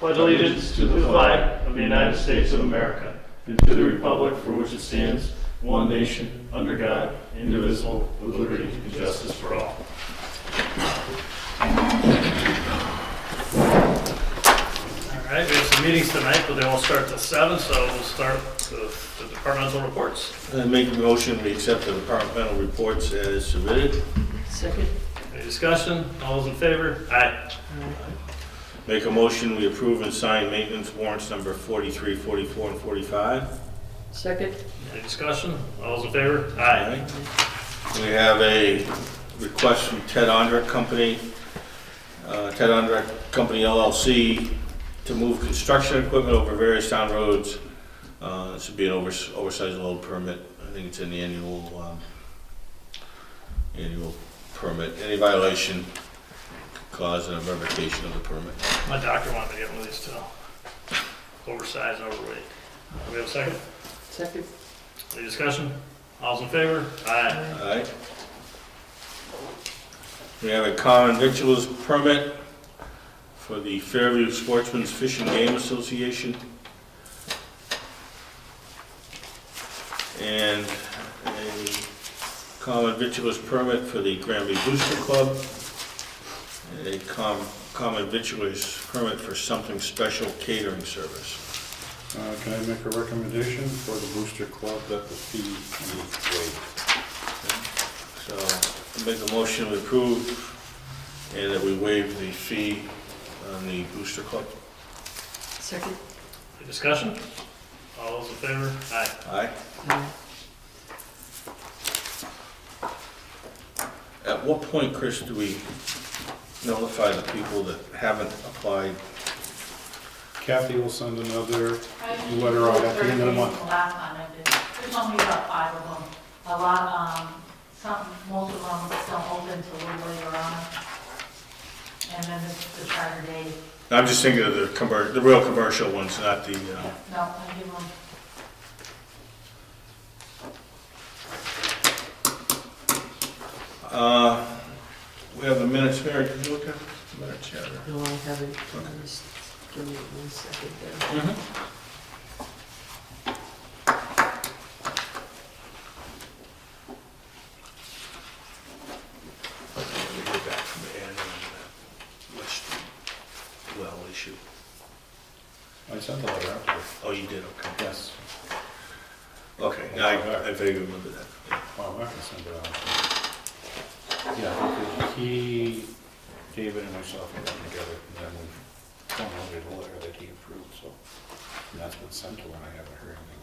pledge allegiance to the flag of the United States of America and to the republic for which it stands, one nation, under God, indivisible, with liberty and justice for all. All right, we have some meetings tonight, but they won't start till 7, so we'll start with the departmental reports. I make a motion we accept the departmental reports as submitted. Second. Any discussion? All those in favor? Aye. Make a motion we approve and sign maintenance warrants number 43, 44, and 45. Second. Any discussion? All those in favor? Aye. We have a request from Ted Ondrak Company, Ted Ondrak Company LLC, to move construction equipment over various town roads. This would be an oversized load permit. I think it's an annual permit. Any violation could cause a revocation of the permit. My doctor wanted to get one of these too. Oversized and overweight. Do we have a second? Second. Any discussion? All's in favor? Aye. Aye. We have a common victuals permit for the Fairview Sportsman's Fish and Game Association. And a common victuals permit for the Granby Booster Club. And a common victuals permit for Something Special Catering Service. Can I make a recommendation for the Booster Club that the fee be waived? So, make a motion to approve and that we waive the fee on the Booster Club. Second. Any discussion? All those in favor? Aye. Aye. Aye. At what point, Chris, do we notify the people that haven't applied? Kathy will send another letter out at the end of the month. Last time I did, there's only about 5 of them. A lot, most of them don't open till a little later on. And then the Saturday, I'm just thinking of the real commercial ones, not the, no, I give them. we have the minutes, Mary, did you look at the minutes yet? No, I haven't. Just give me 1 second there. We go back from the end on the West well issue. I sent the letter out to her. Oh, you did, okay. Yes. Okay, now I vaguely remember that. Yeah. Well, I can send it out. Yeah, he, David and myself have gotten together, and then we formulated a letter that he approved, so. And that's been sent to her, and I haven't heard anything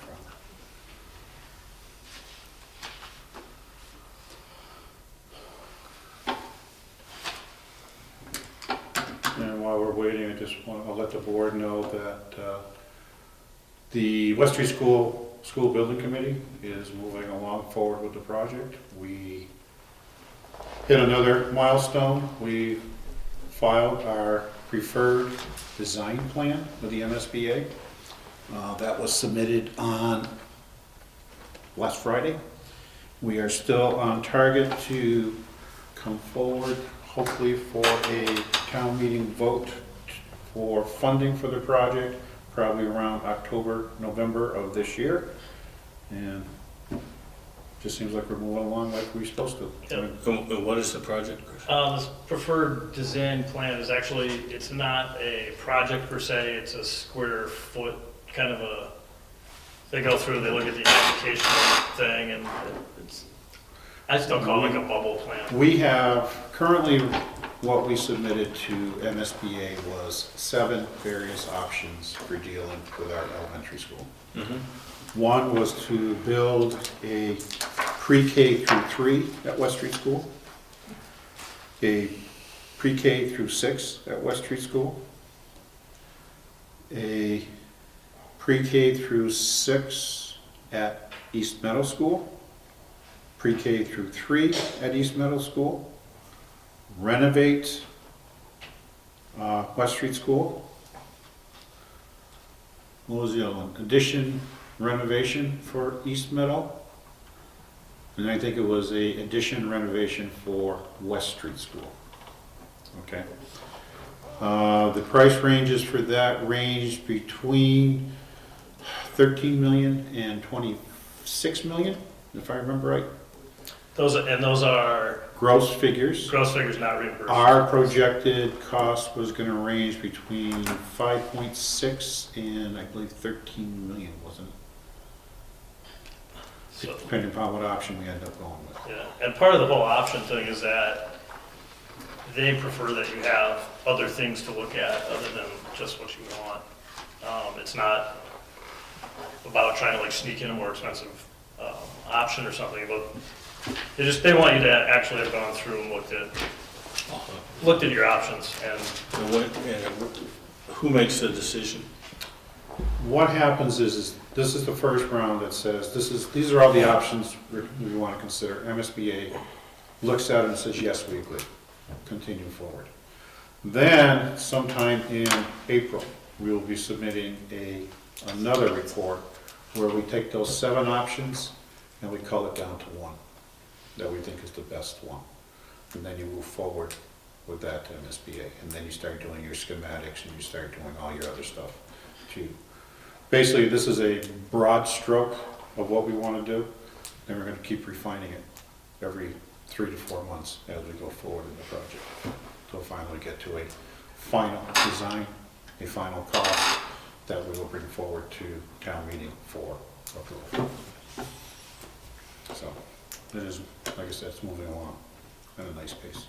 from him. And while we're waiting, I'll let the board know that the West Street School Building Committee is moving along forward with the project. We hit another milestone. We filed our preferred design plan with the MSBA. That was submitted on last Friday. We are still on target to come forward, hopefully for a town meeting vote for funding for the project, probably around October, November of this year. And just seems like we're moving along like we're supposed to. Yep. And what is the project, Chris? This preferred design plan is actually, it's not a project per se, it's a square foot kind of a, they go through, they look at the application thing, and it's, I still call it like a bubble plan. We have, currently, what we submitted to MSBA was 7 various options for dealing with our elementary school. One was to build a pre-K through 3 at West Street School, a pre-K through 6 at West Street School, a pre-K through 6 at East Meadow School, pre-K through 3 at East Meadow School, renovate West Street School. What was the other one? Addition renovation for East Meadow. And I think it was a addition renovation for West Street School. Okay. The price ranges for that range between 13 million and 26 million, if I remember right. Those are Gross figures. gross figures, not reimbursed. Our projected cost was gonna range between 5.6 and I believe 13 million, wasn't it? So, Depending upon what option we end up going with. yeah, and part of the whole option thing is that they prefer that you have other things to look at other than just what you want. It's not about trying to like sneak in a more expensive option or something, but they want you to actually have gone through and looked at your options and Who makes the decision? What happens is this is the first round that says, these are all the options we want to consider. MSBA looks at it and says, yes, we agree, continue forward. Then sometime in April, we will be submitting another report where we take those 7 options and we cull it down to one that we think is the best one. And then you move forward with that to MSBA. And then you start doing your schematics and you start doing all your other stuff too. Basically, this is a broad stroke of what we want to do. And we're going to keep refining it every 3 to 4 months as we go forward in the project. Till finally get to a final design, a final cost that we will bring forward to town meeting for approval. So, it is, like I said, it's moving along at a nice pace.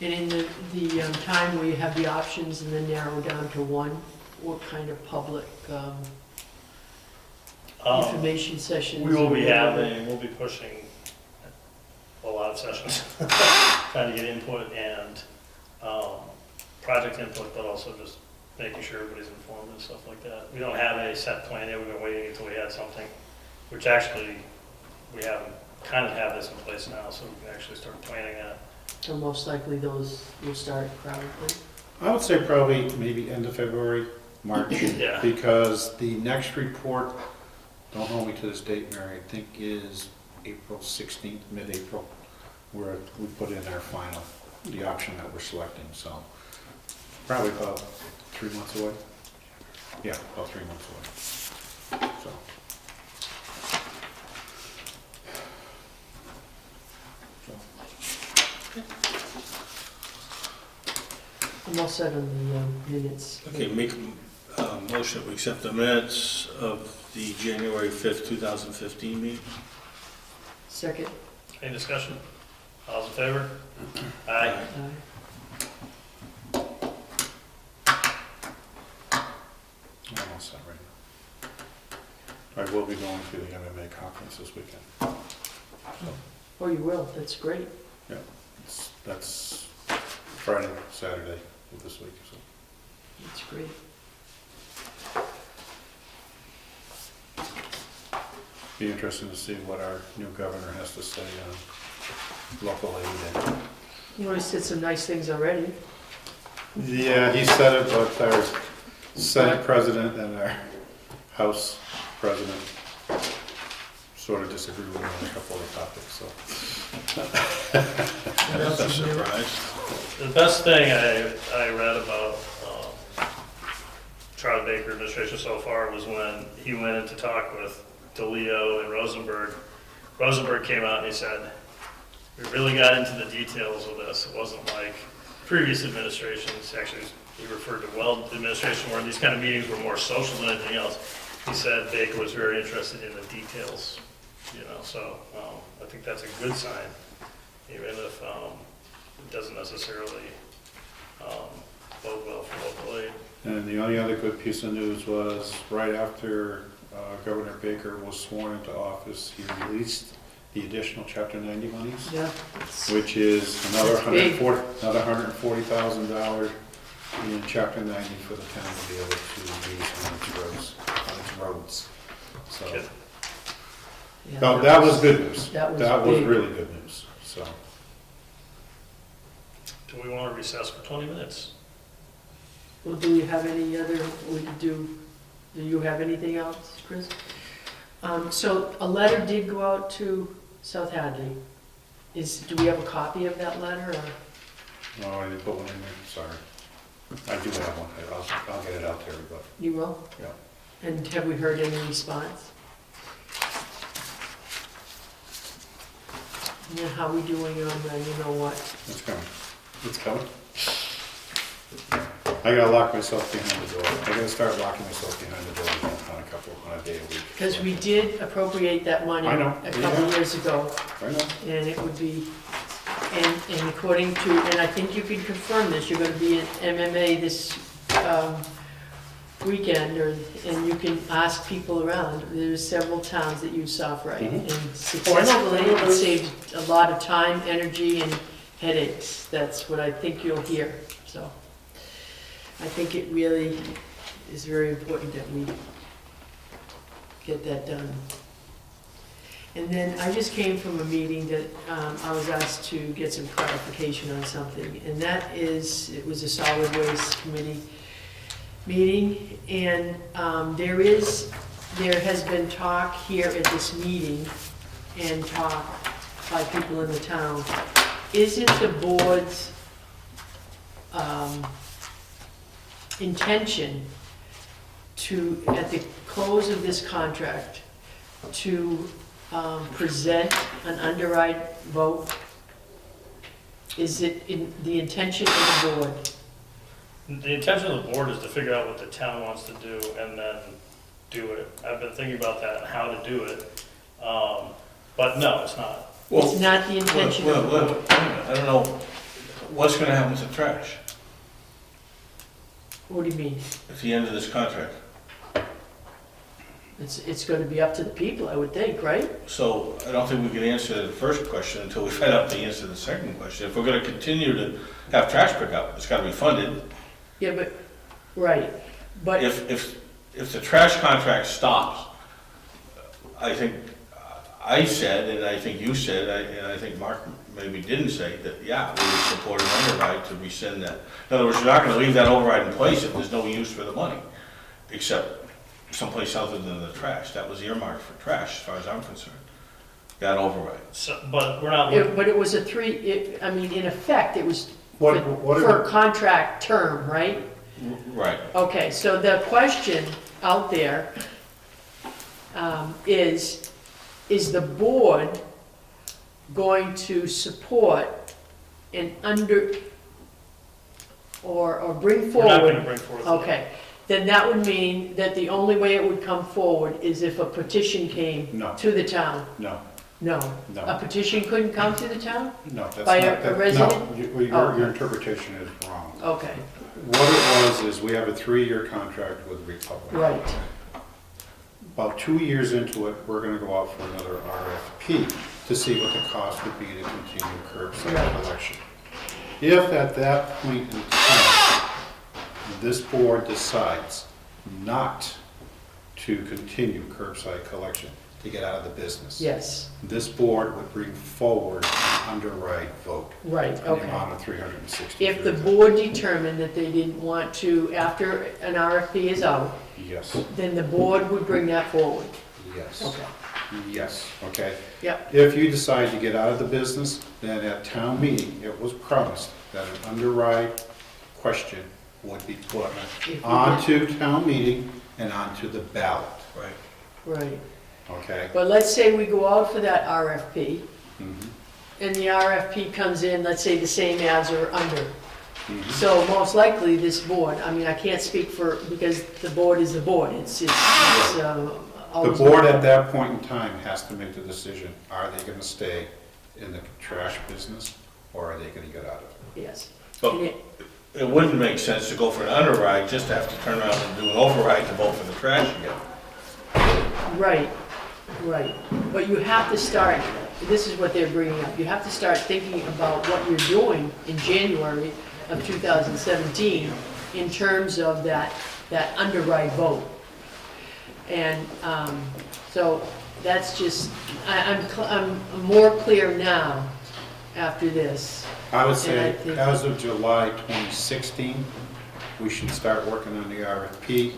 And in the time where you have the options and then narrow down to one, what kind of public information sessions? we'll be pushing a lot of sessions, trying to get input and project input, but also just making sure everybody's informed and stuff like that. We don't have a set plan yet. We've been waiting until we had something, which actually we kind of have this in place now, so we can actually start planning that. So most likely those will start probably. I would say probably maybe end of February, March. Yeah. Because the next report, don't hold me to this date, Mary, I think is April 16th, mid-April, where we put in our final, the option that we're selecting, so probably about 3 months away. Yeah, about 3 months away, so. I'm all set on the minutes. Okay, make a motion to accept the minutes of the January 5th, 2015 meeting. Second. Any discussion? All's in favor? Aye. Aye. I'm all set right now. I will be going to the MMA conference this weekend. So, Oh, you will, that's great. that's Friday, Saturday of this week, so. That's great. Be interesting to see what our new governor has to say on local aid. You already said some nice things already. Yeah, he said it, but our Senate president and our House president sort of disagree with him on a couple of topics, so. That's a surprise. The best thing I read about Charlie Baker administration so far was when he went in to talk with DeLeo and Rosenberg. Rosenberg came out and he said, we really got into the details of this. It wasn't like previous administrations. Actually, he referred to Weld administration where these kind of meetings were more social than anything else. He said Baker was very interested in the details, so I think that's a good sign, even if it doesn't necessarily bode well for local aid. And the only other good piece of news was right after Governor Baker was sworn into office, he released the additional Chapter 90 monies, Yeah. That's which is another That's big. $140,000 in Chapter 90 for the town to be able to use on its roads. So, Good. yeah, no, that was good news. That was That was big. really good news, so. Do we want to recess for 20 minutes? Well, do we have any other, do you have anything else, Chris? So a letter did go out to South Hadley. Do we have a copy of that letter or? Oh, I didn't put one in there, sorry. I do have one, I'll get it out to everybody. You will? Yeah. And have we heard any response? And then how we doing on the, you know what? It's coming. It's coming. I gotta lock myself behind the door. I gotta start locking myself behind the door on a day a week. Because we did appropriate that money I know. a couple Yeah. years ago, I know. and it would be, and according to, and I think you can confirm this, you're gonna be at MMA this weekend, and you can ask people around. There's several towns that use SoftWrite, Mhm. and successfully, it saves a lot of time, energy, and headaches. That's what I think you'll hear, so. I think it really is very important that we get that done. And then I just came from a meeting that I was asked to get some clarification on something, and that is, it was a solid waste committee meeting, and there has been talk here at this meeting, and talk by people in the town. Is it the board's intention to, at the close of this contract, to present an underride vote? Is it in the intention of the board? The intention of the board is to figure out what the town wants to do and then do it. I've been thinking about that, how to do it, but no, it's not. It's not the intention of the board. I don't know, what's gonna happen to trash What do you mean? at the end of this contract? It's gonna be up to the people, I would think, right? So I don't think we can answer the first question until we find out the answer to the second question. If we're gonna continue to have trash pickup, it's gotta be funded. Yeah, but, right, but, If the trash contract stops, I think, I said, and I think you said, and I think Mark maybe didn't say, that, yeah, we would support an override to rescind that. In other words, you're not gonna leave that override in place if there's no use for the money, except someplace other than the trash. That was earmarked for trash, as far as I'm concerned, that override. So, but we're not, but it was a I mean, in effect, it was What for a contract term, right? Right. Okay, so the question out there is the board going to support and or bring we're not gonna forward? bring forth. Okay, then that would mean that the only way it would come forward is if a petition came No. to the town? No, No. No. A petition couldn't come to the town? no, that's not. By a that- resident? No, your interpretation is wrong. Okay, What it was is we have a 3-year contract with Republic. right, About 2 years into it, we're gonna go out for another RFP to see what the cost would be to continue curbside Right. collection. If at that point in time, this board decides not to continue curbside collection, to get out of the business, yes, this board would bring forward an underride vote right, in the okay. amount of $360. If the board determined that they didn't want to, after an RFP is out, Yes, then the board would bring that forward? yes, Okay, yes, okay? yep, If you decide to get out of the business, then at town meeting, it was promised that an underride question would be put If we did. onto town meeting and onto the ballot, Right. right. okay? But let's say we go out for that RFP, Mhm, and the RFP comes in, let's say the same as or under. mhm. So most likely this board, I mean, I can't speak for, because the board is the board, it's The always. board at that point in time has to make the decision, are they gonna stay in the trash business, or are they gonna get out of it? Yes. But And it- it wouldn't make sense to go for an underride, just to have to turn around and do an override to vote for the trash again. Right, right. But you have to start, this is what they're bringing up, you have to start thinking about what you're doing in January of 2017 in terms of that underride vote. And so that's just, I'm more clear now after this. I would And I say, think- as of July 2016, we should start working on the RFP,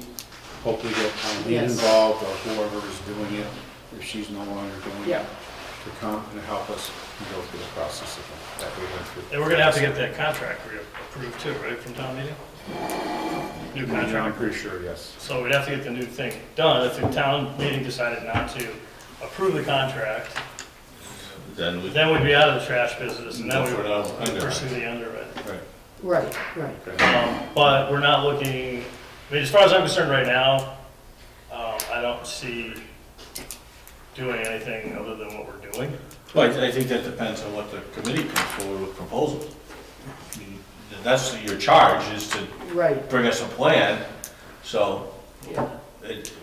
hopefully get Eileen Yes. involved, or whoever is doing it, if she's no longer doing Yeah. it, to come and help us go through the process that we went through. And we're gonna have to get that contract approved too, right, from town meeting? New I'm contract. pretty sure, yes. So we'd have to get the new thing done. If the town meeting decided not to approve the contract, Then we, then we'd be out of the trash business, and then Go we for would another underwrite. pursue the underwrite. right. Right. But we're not looking, I mean, as far as I'm concerned right now, I don't see doing anything other than what we're doing. Well, I think that depends on what the committee comes forward with proposals. I mean, that's your charge, is to Right, bring us a plan, so yeah.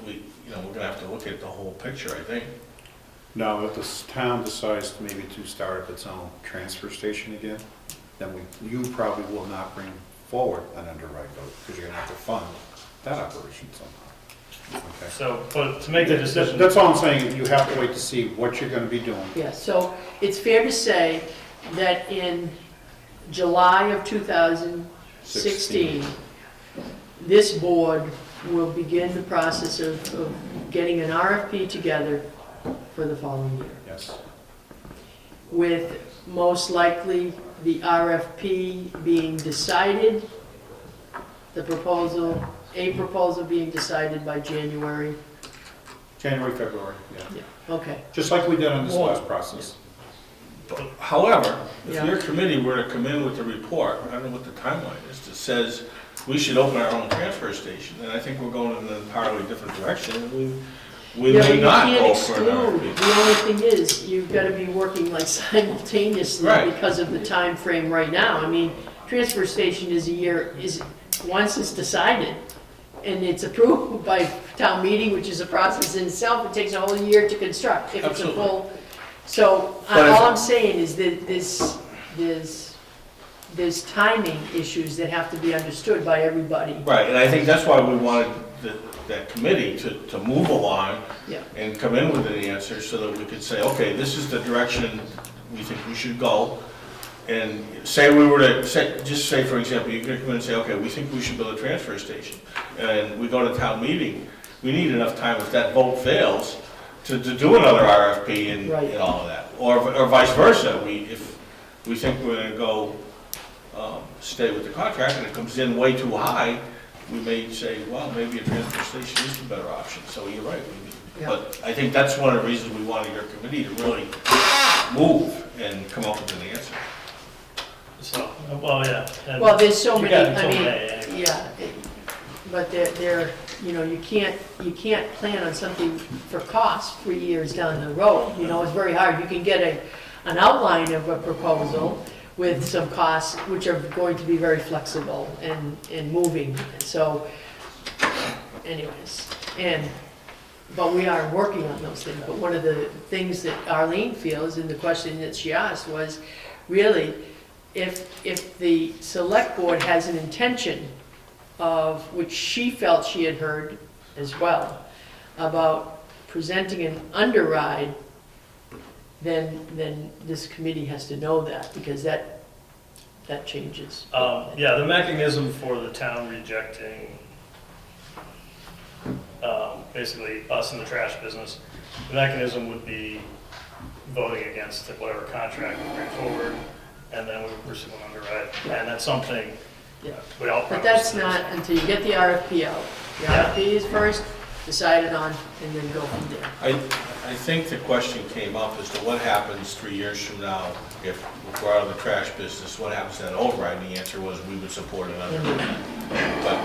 we're gonna have to look at the whole picture, I think. Now, if the town decides maybe to start up its own transfer station again, then you probably will not bring forward an underwrite vote, because you're gonna have to fund that operation somehow. Okay. So, but to make the decision, That's all I'm saying, you have to wait to see what you're gonna be doing. Yeah, so it's fair to say that in July of 2016, this board will begin the process of getting an RFP together for the following year, Yes. with most likely the RFP being decided, the proposal, a proposal being decided by January. January, February, yeah. Yeah, okay, Just like we did on this last process. However, if Yeah. your committee were to come in with a report, I don't know what the timeline is, that says we should open our own transfer station, then I think we're going in an entirely different direction, and we Yeah, but may you not can't go for an exclude. RFP. The only thing is, you've got to be working like simultaneously Right. because of the time frame right now. I mean, transfer station is a year, once it's decided and it's approved by town meeting, which is a process in itself, it takes a whole year to construct if it's a Absolutely. full. So, But if- all I'm saying is that there's timing issues that have to be understood by everybody. Right, and I think that's why we wanted that committee to move along Yeah. and come in with an answer, so that we could say, okay, this is the direction we think we should go. And say we were to, just say, for example, you're gonna come in and say, okay, we think we should build a transfer station. And we go to town meeting, we need enough time, if that vote fails, to do another RFP and Right. and all of that. Or vice versa, if we think we're gonna go, stay with the contract and it comes in way too high, we may say, well, maybe a transfer station is the better option. So you're right. Yeah. But I think that's one of the reasons we wanted your committee to really move and come up with an answer. so, well, yeah. and Well, there's so you many, got I until mean, May anyway. yeah, but they're, you can't plan on something for cost 3 years down the road, it's very hard. You can get an outline of a proposal with some costs, which are going to be very flexible and moving, so, anyways, but we are working on those things. But one of the things that Arlene feels, and the question that she asked was, really, if the select board has an intention of, which she felt she had heard as well, about presenting an underride, then this committee has to know that, because that changes. Yeah, the mechanism for the town rejecting, basically us in the trash business, the mechanism would be voting against whatever contract we bring forward, and then we would pursue an underwrite. And that's something Yeah. we all But promise. that's not until you get the RFP out. The Yeah. RFP is first, decided on, and then go from there. I think the question came up as to what happens 3 years from now if we're out of the trash business, what happens to that override? And the answer was we would support it under. But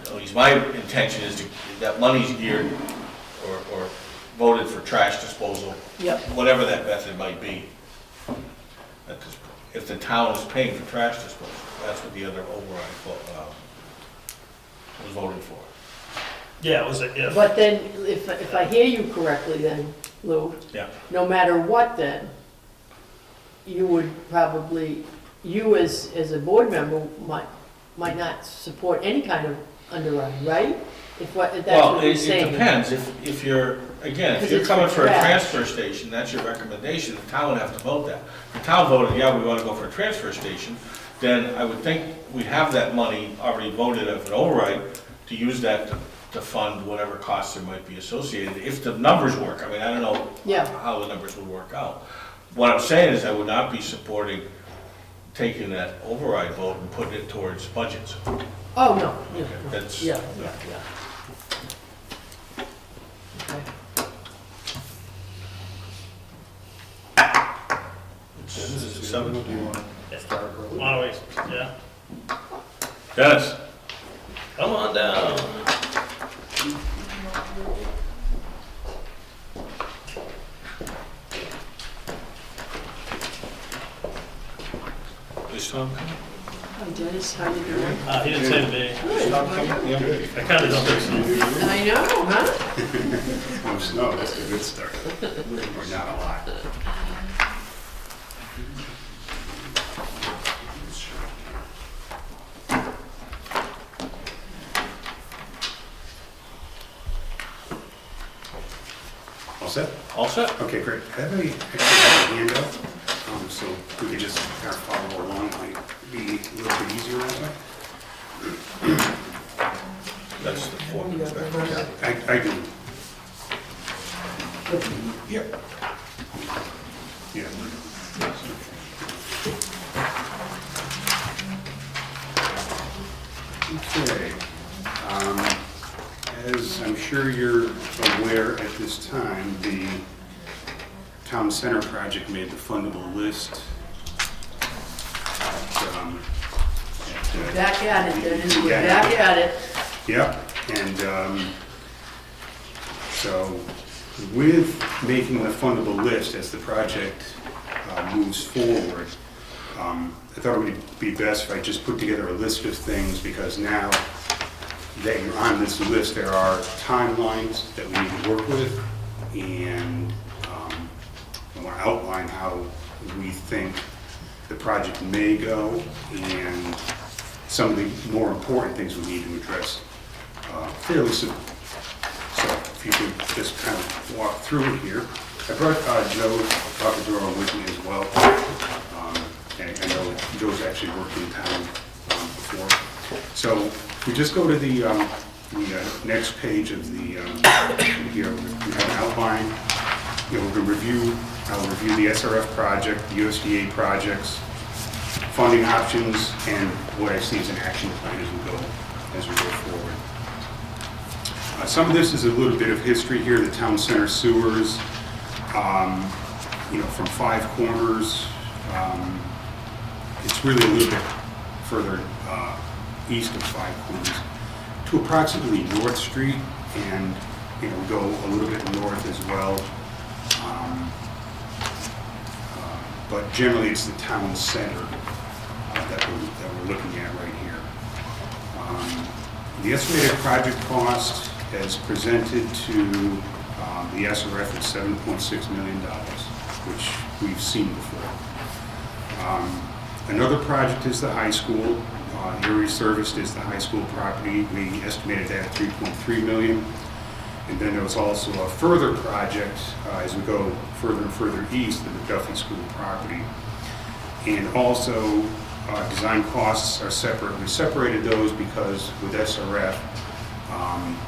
at least my intention is that money's geared or voted for trash disposal, Yep, whatever that method might be. Because if the town is paying for trash disposal, that's what the other override was voted for. Yeah, it was a if. but then, if I hear you correctly then, Lou, Yeah. no matter what then, you would probably, you as a board member might not support any kind of underwrite, right? If that's Well, what you're it saying. depends, if you're, again, if Because you're it's coming for for a trash. transfer station, that's your recommendation, the town would have to vote that. If the town voted, yeah, we want to go for a transfer station, then I would think we have that money already voted as an override to use that to fund whatever costs there might be associated, if the numbers work. I mean, I don't know Yeah. how the numbers would work out. What I'm saying is I would not be supporting taking that override vote and putting it towards budgets. Oh, no, yeah, no, That's- yeah, yeah, yeah. Okay. Seven. Do you want to start early? Why don't we, yeah, Dennis? come on down. Is Tom Hi Dennis, how you doing? He didn't say to me. coming? Yeah. I kinda don't think so. I know, huh? Oh, snow, that's a good start. Or not a lot. All set? All set? Okay, great. I have a handout, so we could just kind of follow along, might be a little bit easier that way. That's the form. I do. Yep. Yeah. Okay. As I'm sure you're aware at this time, the Town Center project made the fundable list. Back at it, Dennis, we're back at it. Yep, and so with making the fundable list as the project moves forward, I thought it would be best if I just put together a list of things, because now that you're on this list, there are timelines that we need to work with, and I want to outline how we think the project may go, and some of the more important things we need to address fairly soon. So if you could just kind of walk through it here. I brought Joe Papaduro with me as well. And I know Joe's actually worked in town before. So if we just go to the next page of the, here, we have an outline. You know, I'll review the SRF project, the USDA projects, funding options, and what I see as an action plan as we go forward. Some of this is a little bit of history here, the town center sewers, you know, from Five Corners. It's really a little bit further east of Five Corners to approximately North Street, and, you know, go a little bit north as well. But generally it's the town center that we're looking at right here. The estimated project cost as presented to the SRF is $7.6 million, which we've seen before. Another project is the high school. Erie Serviced is the high school property. We estimated that at $3.3 million. And then there was also a further project as we go further and further east, the McDuffie School property. And also, design costs are separate. We separated those because with SRF,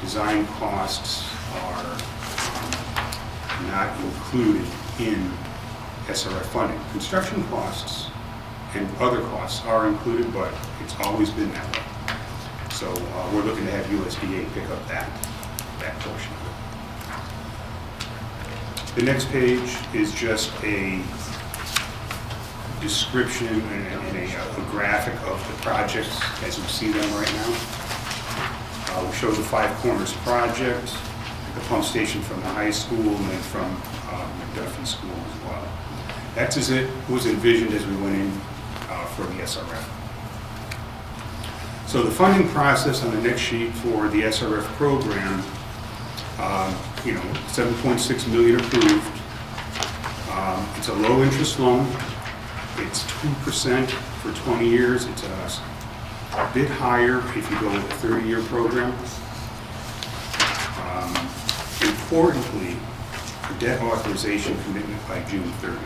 design costs are not included in SRF funding. Construction costs and other costs are included, but it's always been that way. So we're looking to have USDA pick up that portion of it. The next page is just a description and a graphic of the projects as we see them right now. We show the Five Corners project, the pump station from the high school, and then from McDuffie School as well. That's as it was envisioned as we went in for the SRF. So the funding process on the next sheet for the SRF program, you know, $7.6 million approved. It's a low interest loan. It's 2% for 20 years. It's a bit higher if you go with a 30-year program. Importantly, the debt authorization commitment by June 30.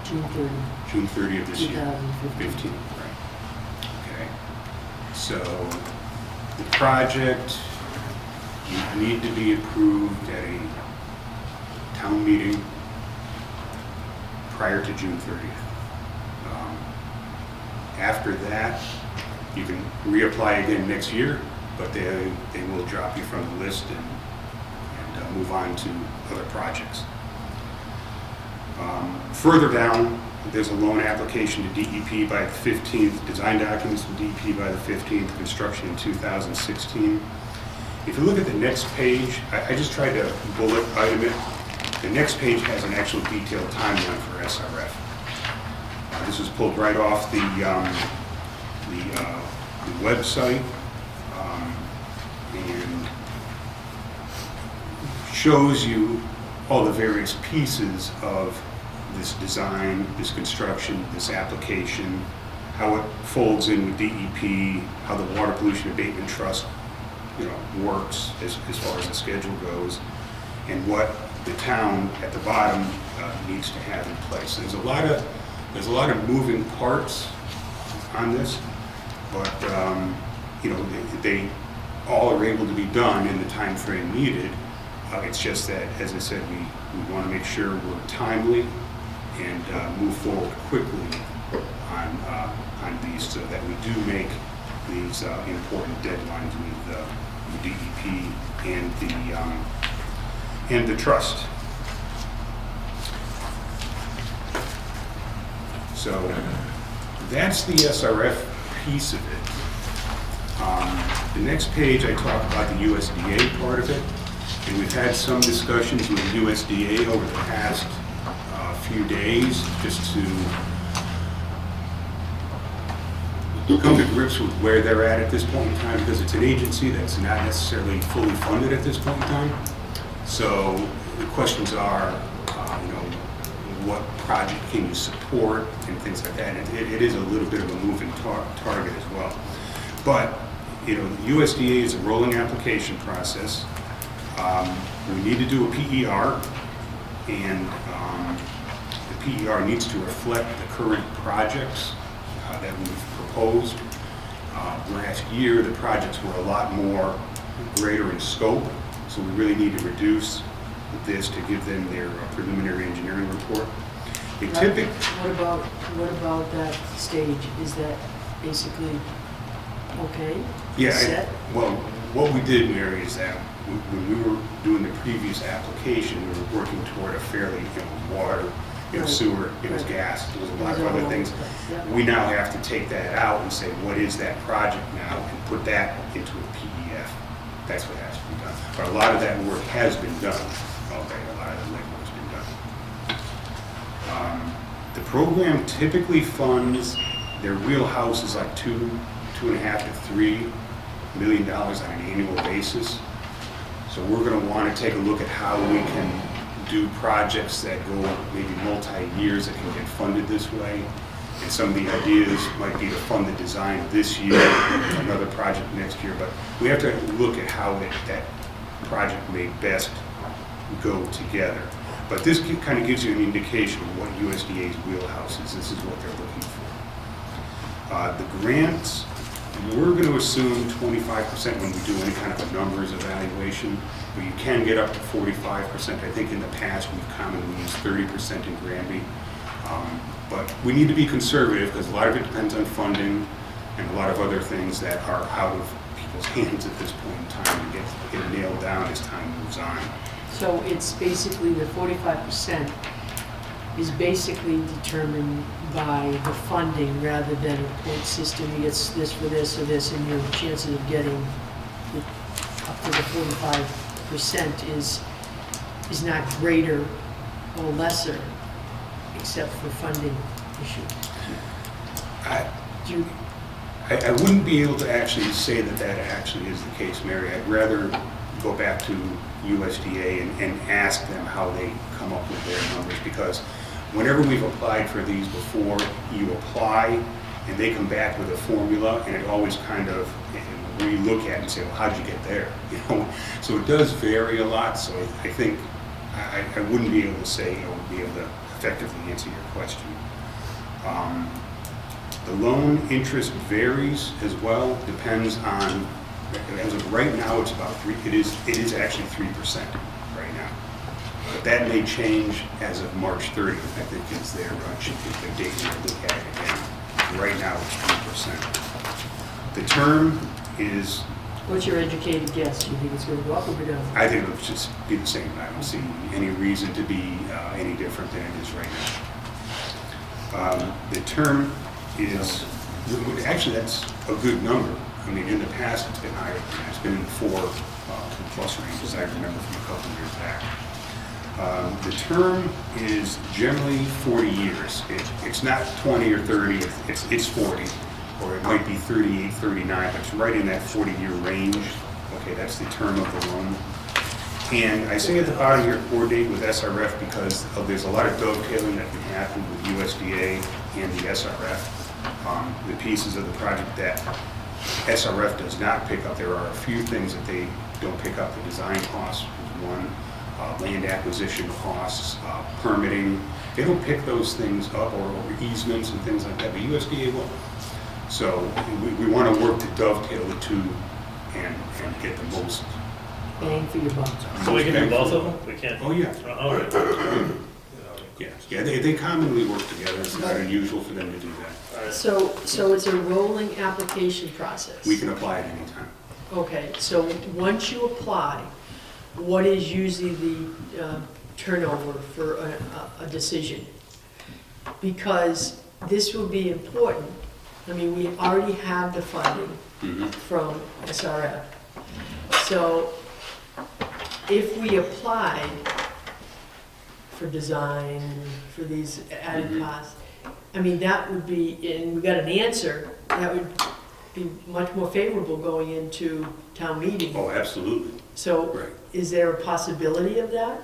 June 30, June 30 of this year. 2015. Right. Okay. So the project would need to be approved at a town meeting prior to June 30th. After that, You can reapply again next year, but they will drop you from the list and move on to other projects. Further down, there's a loan application to DEP by the 15th, design documents to DEP by the 15th, construction in 2016. If you look at the next page, I just tried to bullet item it. The next page has an actual detailed timeline for SRF. This was pulled right off the website, and shows you all the various pieces of this design, this construction, this application, how it folds in with DEP, how the Water Pollution Abatement Trust, works as far as the schedule goes, and what the town at the bottom needs to have in place. There's a lot of moving parts on this, but they all are able to be done in the time frame needed. It's just that, as I said, we want to make sure we're timely and move forward quickly on these, so that we do make these important deadlines with the DEP and the trust. So that's the SRF piece of it. The next page, I talk about the USDA part of it, and we've had some discussions with USDA over the past few days, just to come to grips with where they're at this point in time, because it's an agency that's not necessarily fully funded at this point in time. So the questions are, what project can you support and things like that. And it is a little bit of a moving target as well. But the USDA is a rolling application process. We need to do a PER, and the PER needs to reflect the current projects that we've proposed. Last year, the projects were a lot more greater in scope, so we really need to reduce this to give them their preliminary engineering report. They What about that stage? Is that basically okay? Yeah, Set? well, what we did, Mary, is that when we were doing the previous application, we were working toward a fairly, water, Right. sewer, Right. gas, there was a lot of There's other all things. that, yeah. We now have to take that out and say, what is that project now, and put that into a PEF. That's what has to be done. But a lot of that work has been done. Okay, a lot of the legwork's been done. The program typically funds, their wheelhouse is like $2.5 to $3 million on an annual basis. So we're going to want to take a look at how we can do projects that go maybe multi-years that can get funded this way. And some of the ideas might be to fund the design this year, another project next year, but we have to look at how that project may best go together. But this kind of gives you an indication of what USDA's wheelhouse is. This is what they're looking for. The grants, we're going to assume 25% when we do any kind of a numbers evaluation. But you can get up to 45%. I think in the past we've commonly used 30% in Granby. But we need to be conservative because a lot of it depends on funding and a lot of other things that are out of people's hands at this point in time to get nailed down as time moves on. So it's basically the 45% is basically determined by the funding rather than a point system. You get this for this or this, and your chances of getting up to the 45% is not greater or lesser, except for funding issues. I wouldn't be able to actually say that actually is the case, Mary. I'd rather go back to USDA and ask them how they come up with their numbers, because whenever we've applied for these before, you apply and they come back with a formula, and it always kind of, we look at it and say, well, how'd you get there? So it does vary a lot. So I think I wouldn't be able to say, be able to effectively answer your question. The loan interest varies as well, depends on, as of right now, it's about it is actually 3% right now. But that may change as of March 30th, I think is their the date we look at it again. Right now it's 3%. The term is, What's your educated guess? Do you think it's going to go up or go down? I think it'll just be the same. I don't see any reason to be any different than it is right now. The term is, actually, that's a good number. I mean, in the past, it's been higher than that. It's been in the 4+ range, as I remember from a couple of years back. The term is generally 40 years. It's not 20 or 30, it's 40, or it might be 38, 39, but it's right in that 40-year range. Okay, that's the term of the loan. And I say at the bottom here, coordinate with SRF, because there's a lot of dovetailing that can happen with USDA and the SRF. The pieces of the project that SRF does not pick up, there are a few things that they don't pick up. The design costs is one, land acquisition costs, permitting. They don't pick those things up, or easements and things like that, but USDA will. So we want to work to dovetail the two and get the most. Bang for your buck. So we can do both of them? We can't? Oh, yeah. All right. Yeah, they commonly work together. It's not unusual for them to do that. All right. So it's a rolling application process? We can apply at any time. Okay, so once you apply, what is usually the turnover for a decision? Because this will be important. I mean, we already have the funding from SRF. So if we applied for design, for these added costs, I mean, that would be, and we got an answer, that would be much more favorable going into town meeting. Oh, absolutely. So Right. is there a possibility of that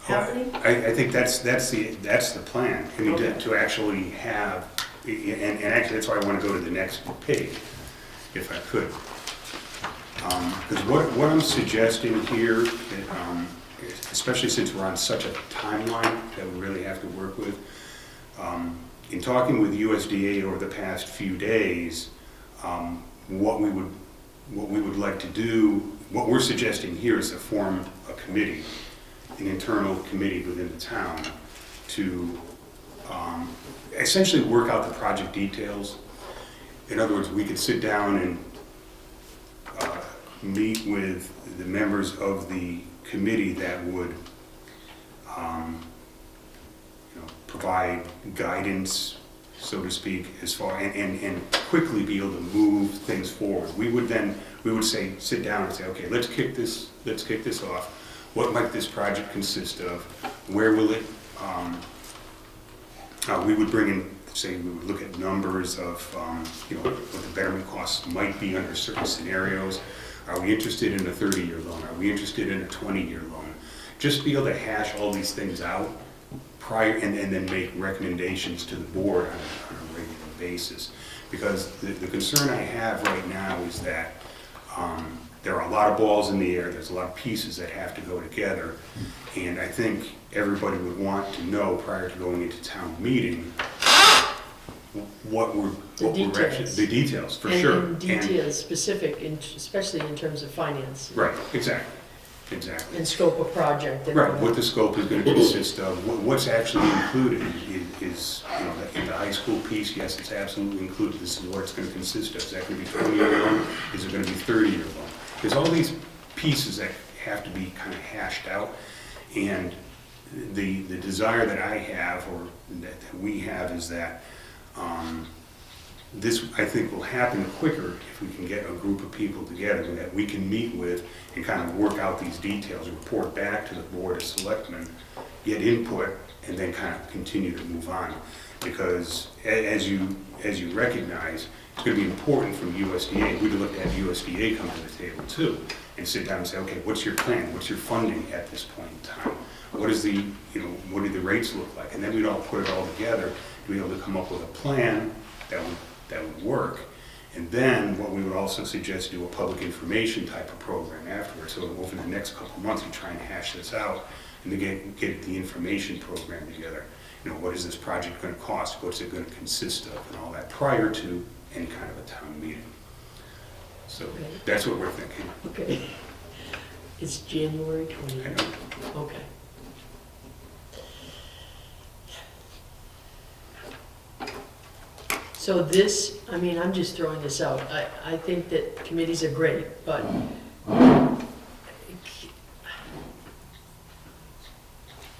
happening? I think that's the plan. I mean, Okay. to actually have, and actually that's why I want to go to the next page, if I could. Because what I'm suggesting here, especially since we're on such a timeline that we really have to work with, in talking with USDA over the past few days, what we would like to do, what we're suggesting here is to form a committee, an internal committee within the town to essentially work out the project details. In other words, we could sit down and meet with the members of the committee that would provide guidance, so to speak, as far, and quickly be able to move things forward. We would say, sit down and say, okay, let's kick this off. What might this project consist of? Where will it, we would bring in, say, we would look at numbers of, what the betterment costs might be under certain scenarios. Are we interested in a 30-year loan? Are we interested in a 20-year loan? Just be able to hash all these things out prior, and then make recommendations to the board on a regular basis. Because the concern I have right now is that there are a lot of balls in the air, there's a lot of pieces that have to go together, and I think everybody would want to know prior to going into town meeting the details, for sure. And details specific, especially in terms of finance. Right, exactly. And scope of project. And Right, what the scope is going to consist of, what's actually included is, in the high school piece, yes, it's absolutely included. This is what it's going to consist of. Is that going to be 20-year loan? Is it going to be 30-year loan? There's all these pieces that have to be kind of hashed out, and the desire that I have, or that we have, is that this, I think, will happen quicker if we can get a group of people together that we can meet with and kind of work out these details, report back to the board of selectmen, get input, and then kind of continue to move on. Because as you recognize, it's going to be important from USDA. We'd look to have USDA come to the table too and sit down and say, okay, what's your plan? What's your funding at this point in time? What is the, what do the rates look like? And then we'd all put it all together to be able to come up with a plan that would work. And then what we would also suggest, do a public information type of program afterwards. So over the next couple of months, we try and hash this out and to get the information program together. What is this project going to cost? What's it going to consist of? And all that prior to any kind of a town meeting. So that's what we're thinking. Okay. It's January 20th. I know. Okay. So this, I mean, I'm just throwing this out. I think that committees are great, but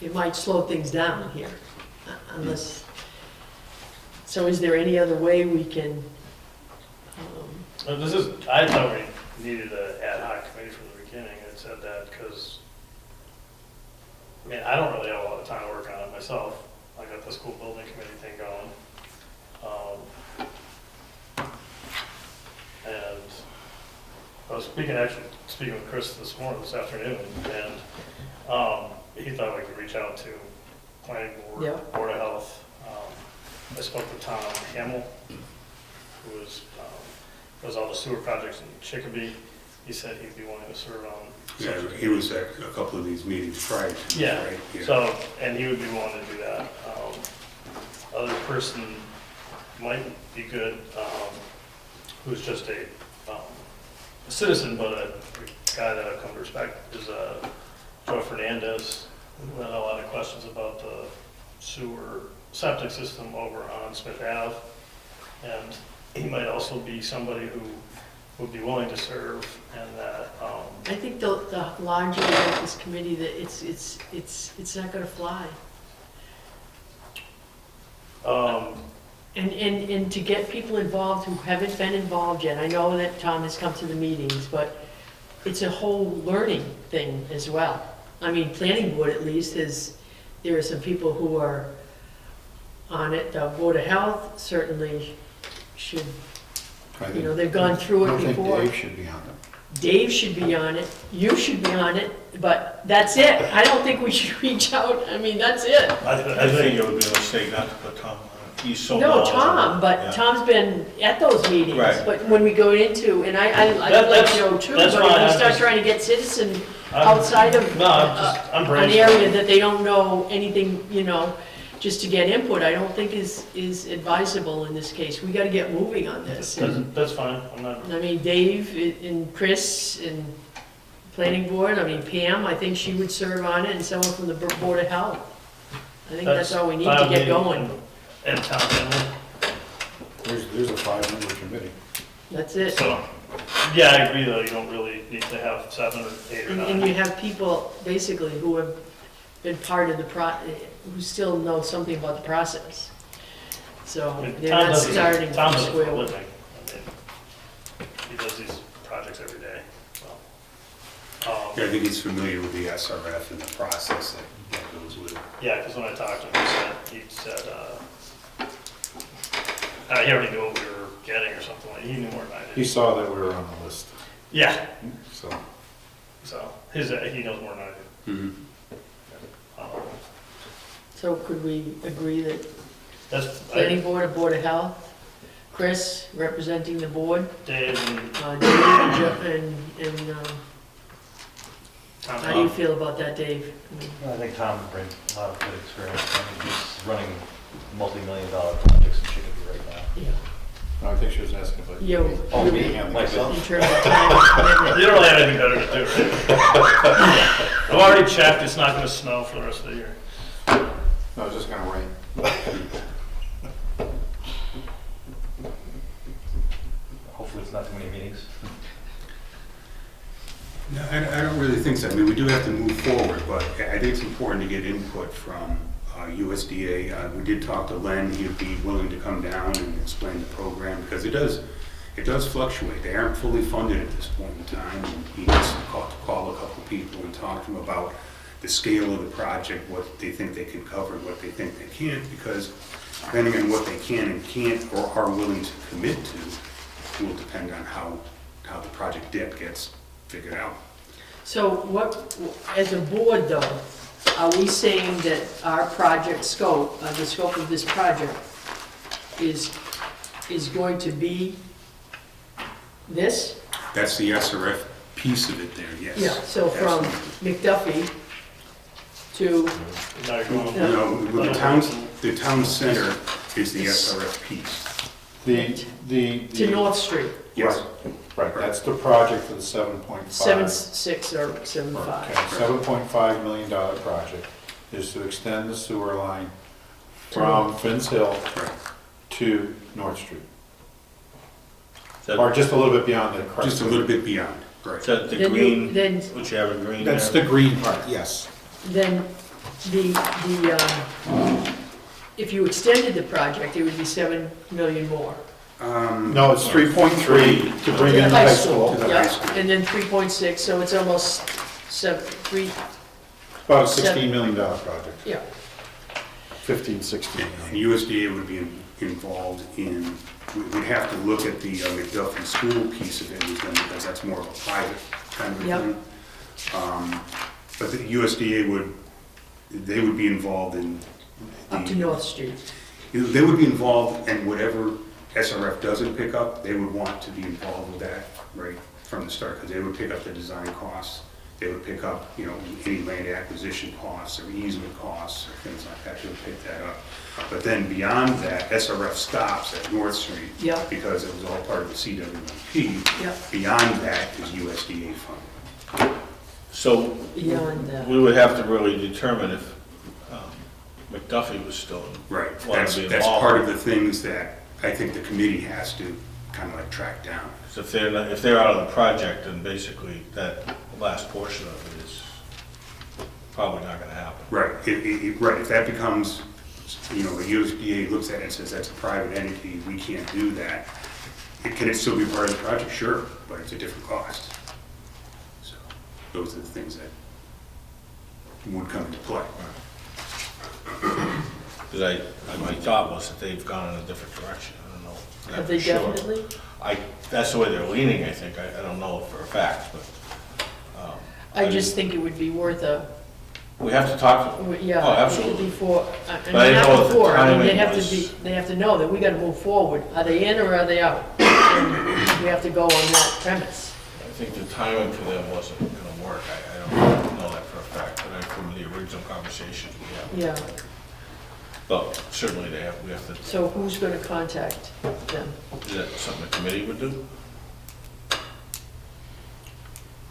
it might slow things down here, unless, so is there any other way we can, I thought we needed an ad hoc committee from the beginning, and said that, because, I mean, I don't really have a lot of time to work on it myself. I got the school building committee thing going. And I was speaking with Chris this afternoon, and he thought we could reach out to planning board, Yeah. board of health. I spoke to Tom Hamill, who does all the sewer projects in Chicopee. He said he'd be willing to serve on. Yeah, he was at a couple of these meetings prior to this, Yeah, right? so, and he would be willing to do that. Other person might be good, who's just a citizen, but a guy that I've come to respect, is Joe Fernandez, who had a lot of questions about the sewer septic system over on Smith Ave. And he might also be somebody who would be willing to serve, and that, I think the larger you make this committee, that it's not gonna fly. And to get people involved who haven't been involved yet, I know that Tom has come to the meetings, but it's a whole learning thing as well. I mean, planning board at least there are some people who are on it. The Board of Health certainly should, you know, they've gone through it before. I think Dave should be on it. Dave should be on it, you should be on it, but that's it. I don't think we should reach out, I mean, that's it. I think it would be a mistake not to put Tom on it. He's so No, knowledgeable. Tom, but Yeah. Tom's been at those meetings. Right. But when we go into, and I like That's- Joe too, but that's if why we I'm start just- trying to get citizens I'm- outside of No, I'm an brainstorming. area that they don't know anything, you know, just to get input, I don't think is advisable in this case. We gotta get moving on this. That's fine, I'm not, I mean, Dave and Chris and planning board, I mean, Pam, I think she would serve on it, and someone from the Board of Health. I think that's all we need to get going. And Tom Hamill. There's a 5-member committee. That's it. So, yeah, I agree though, you don't really need to have 7 or 8 or And you 9. have people basically who have been part of the who still know something about the process. So I mean, they're Tom not does it- starting Tom from does it for square a one. living. I mean, he does these projects every day, so. Yeah, I think he's familiar with the SRF and the process that goes with it. Yeah, because when I talked to him, he said, he already knew what we were getting or something, like, he knew more than I He did. saw that we were on the list, Yeah, so. so, he knows more than I do. Mhm. So could we agree that That's, planning board or Board of Health, Chris representing the board, Dave and Dave and Tom. how do you feel about that, Dave? I think Tom brings a lot of good experience. I mean, he's running multi-million-dollar projects in Chicopee right now. Yeah. No, I think she was asking about. You, Oh, you- me, myself? in terms of time and commitment. You don't really have anything better to do, right? I've already checked, it's not gonna snow for the rest of the year. No, it's just gonna rain. Hopefully it's not too many meetings. No, I don't really think so. I mean, we do have to move forward, but I think it's important to get input from USDA. We did talk to Len, he'd be willing to come down and explain the program, because it does fluctuate. They aren't fully funded at this point in time, and he needs to call a couple people and talk to them about the scale of the project, what they think they can cover, what they think they can't, because depending on what they can and can't or are willing to commit to, will depend on how the project debt gets figured out. So what, as a board though, are we saying that our project scope, the scope of this project is going to be this? That's the SRF piece of it there, yes. Yeah, so from McDuffie to, Now you're going. No, with the town center is the SRF piece. to North Street, Yes. Right, that's the project for the 7.5. 7.6 or 7.5. Okay, $7.5 million project is to extend the sewer line from Finn's Hill Right. to North Street. Is that- Or just a little bit beyond the. Just a little bit beyond, right. Is that the Then green, then, which you have a green there? That's the green part, yes. then if you extended the project, it would be 7 million more. No, it's 3.3 to bring in the high school. To the Yeah, high school. and then 3.6, so it's almost 3, About a $16 million project, yeah. 15, 16 And million. USDA would be involved in, we'd have to look at the McDuffie school piece of it, because that's more of a private kind of a Yep. thing. But the USDA they would be involved in. Up to North Street. They would be involved in whatever SRF doesn't pick up, they would want to be involved with that right from the start, because they would pick up the design costs. They would pick up, any land acquisition costs or easement costs or things like that, they would pick that up. But then beyond that, SRF stops at North Street. Yeah. Because it was all part of the CWP. Yeah. Beyond that is USDA funding. So Beyond that. we would have to really determine if McDuffie was still. Right, wanted to be that's involved. part of the things that I think the committee has to kind of like track down. So if they're out of the project, then basically that last portion of it is probably not gonna happen. Right, right, if that becomes, the USDA looks at it and says that's a private entity, we can't do that. Can it still be part of the project? Sure, but it's a different cost. So, those are the things that would come into play. Because my thought was that they've gone in a different direction, I don't know. that Have they for sure. definitely? That's the way they're leaning, I think, I don't know for a fact, but. I just think it would be worth We have to talk to them. yeah. Oh, absolutely. Before, But I didn't know not if the before, I mean, timing they have was- they have to know that we gotta move forward. Are they in or are they out? And we have to go on that premise. I think the timing for them wasn't gonna work, I don't know that for a fact, but from the original conversations we had. Yeah, But certainly we have to, so who's gonna contact them? is that something the committee would do?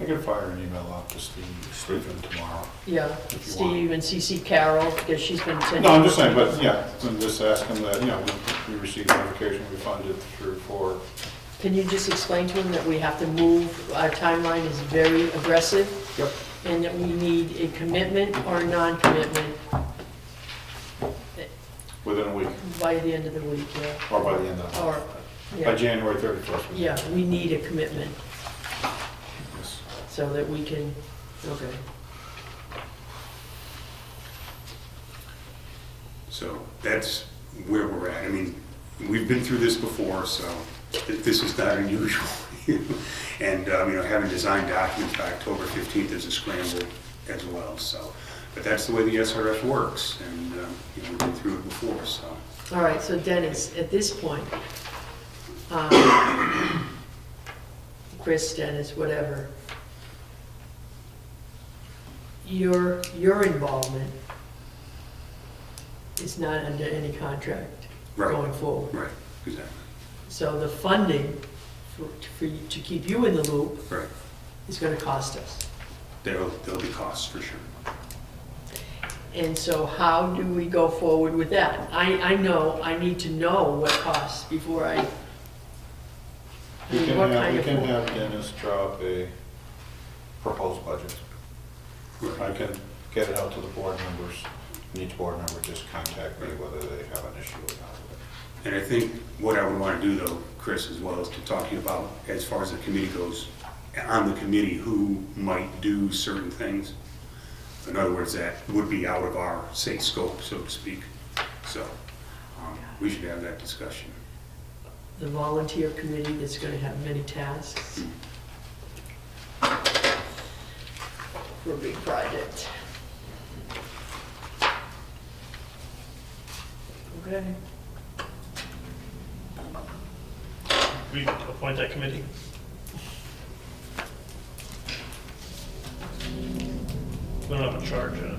I can fire an email out to Stephen tomorrow. Yeah, If you Steve and CC Carol, because she's been attending. No, I'm just saying, but yeah, and just ask him that, we received notification, we funded for, Can you just explain to him that we have to move, our timeline is very aggressive? Yep. And that we need a commitment or a non-commitment within a week, by the end of the week, yeah. or by the end of the Or, month. By yeah, January 31st. yeah, we need a commitment Yes. so that we can, okay. So that's where we're at. I mean, we've been through this before, so this is not unusual. And, having design documents by October 15th is a scramble as well, so. But that's the way the SRF works, and, we've been through it before, so. All right, so Dennis, at this point, Chris, Dennis, whatever, your involvement is not under any contract Right. going forward. Right, exactly, So the funding to keep you in the loop right. is gonna cost us. There'll be costs for sure. And so how do we go forward with that? I know, I need to know what costs before I We mean, can what have, kind we of- can have Dennis drop a proposed budget. I can get it out to the board members, and each board member just contact me whether they have an issue or not with it. And I think what I would want to do though, Chris, as well, is to talk to you about, as far as the committee goes, on the committee, who might do certain things. In other words, that would be out of our, say, scope, so to speak. So, we should have that discussion. the volunteer committee that's gonna have many tasks for a big project. Okay, We appoint that committee. We don't have a charge in it.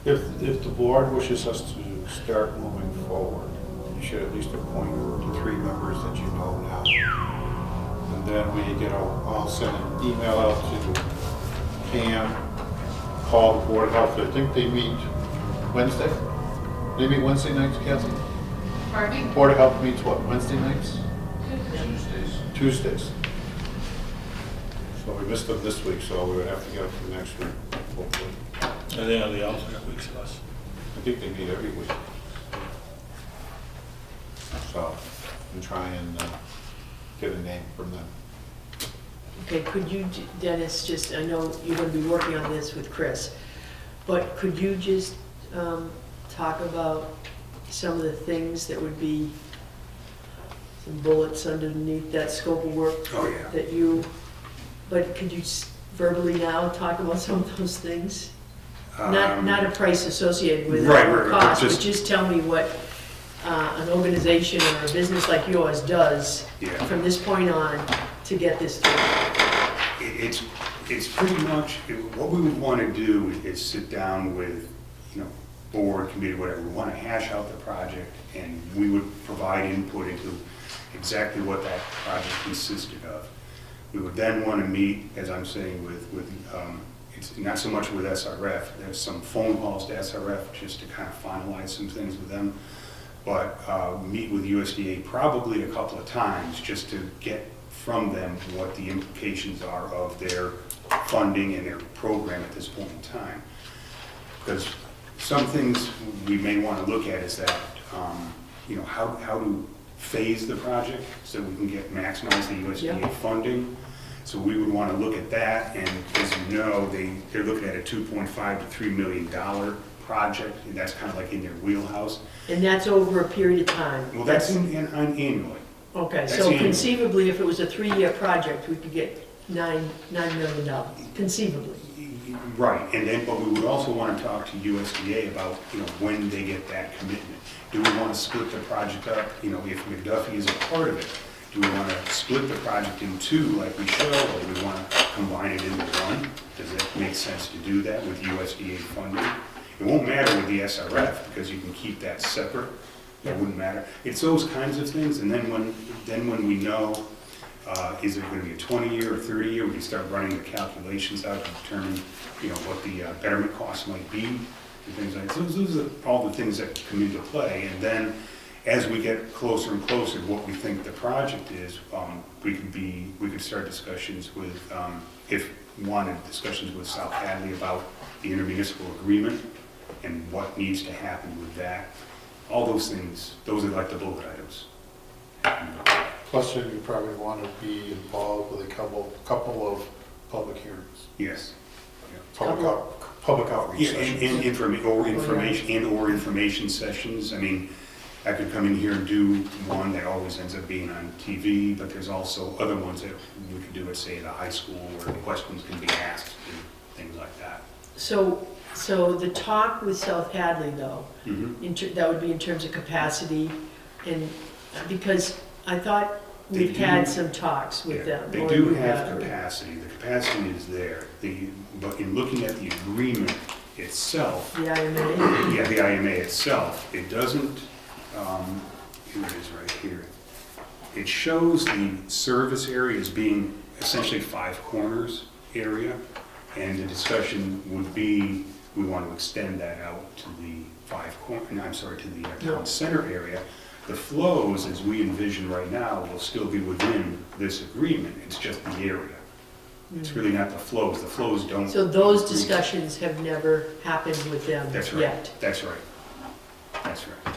If the board wishes us to start moving forward, you should at least appoint the 3 members that you know now. And then I'll send an email out to Pam, call the Board of Health. I think they meet Wednesday. They meet Wednesday nights, Kathy? Pardon me? Board of Health meets what, Wednesday nights? Tuesdays. So we missed them this week, so we would have to get them for next week, hopefully. Are they on the alternate weeks of us? I think they meet every week. So, and try and get a name from them. Okay, could you, Dennis, just, I know you're gonna be working on this with Chris, but could you just talk about some of the things that would be some bullets underneath that scope of work Oh, yeah. that you, but could you verbally now talk about some of those things? Not a price associated with it Right, or right, cost, but just- just tell me what an organization or a business like yours does Yeah. from this point on to get this through. It's pretty much, what we would want to do is sit down with, board, committee, whatever. We want to hash out the project, and we would provide input into exactly what that project consisted of. We would then want to meet, as I'm saying, with it's not so much with SRF. There's some phone calls to SRF just to kind of finalize some things with them. But meet with USDA probably a couple of times just to get from them what the implications are of their funding and their program at this point in time. Because some things we may want to look at is that, how to phase the project so we can maximize the USDA Yeah. funding. So we would want to look at that, and as you know, they're looking at a $2.5 to $3 million project, and that's kind of like in their wheelhouse. And that's over a period of time? Well, that's annually. Okay, that's so annual. Conceivably, if it was a 3-year project, we could get $9 million, conceivably. Right, and then, but we would also want to talk to USDA about, when they get that commitment. Do we want to split the project up, if McDuffie is a part of it? Do we want to split the project in two like we show, or do we want to combine it into one? Does it make sense to do that with USDA funding? It won't matter with the SRF because you can keep that separate. That wouldn't matter. It's those kinds of things, and then when we know, is it going to be a 20-year or 30-year, we can start running the calculations out to determine, what the betterment costs might be and things like that. So those are all the things that come into play, and then as we get closer and closer to what we think the project is, we could start discussions with, if wanted, discussions with South Hadley about the intermunicipal agreement and what needs to happen with that. All those things, those are like the bullet items. Plus, then you probably want to be involved with a couple of public hearings. Yes. Public outreach Yeah, sessions. information sessions. I mean, I could come in here and do one that always ends up being on TV, but there's also other ones that we could do at, say, the high school where questions can be asked and things like that. So the talk with South Hadley, though, Mhm. that would be in terms of capacity, and, because I thought They we've do- had some talks with Yeah, them. they or do you have capacity. The capacity is there. But in looking at the agreement itself, The IMA, yeah, the IMA itself, it doesn't, here it is right here. It shows the service area as being essentially 5 corners area, and the discussion would be, we want to extend that out to the to the town center area. The flows, as we envision right now, will still be within this agreement, it's just the area. It's really not the flows don't. so those discussions have never happened with them That's right. yet? That's right. That's right.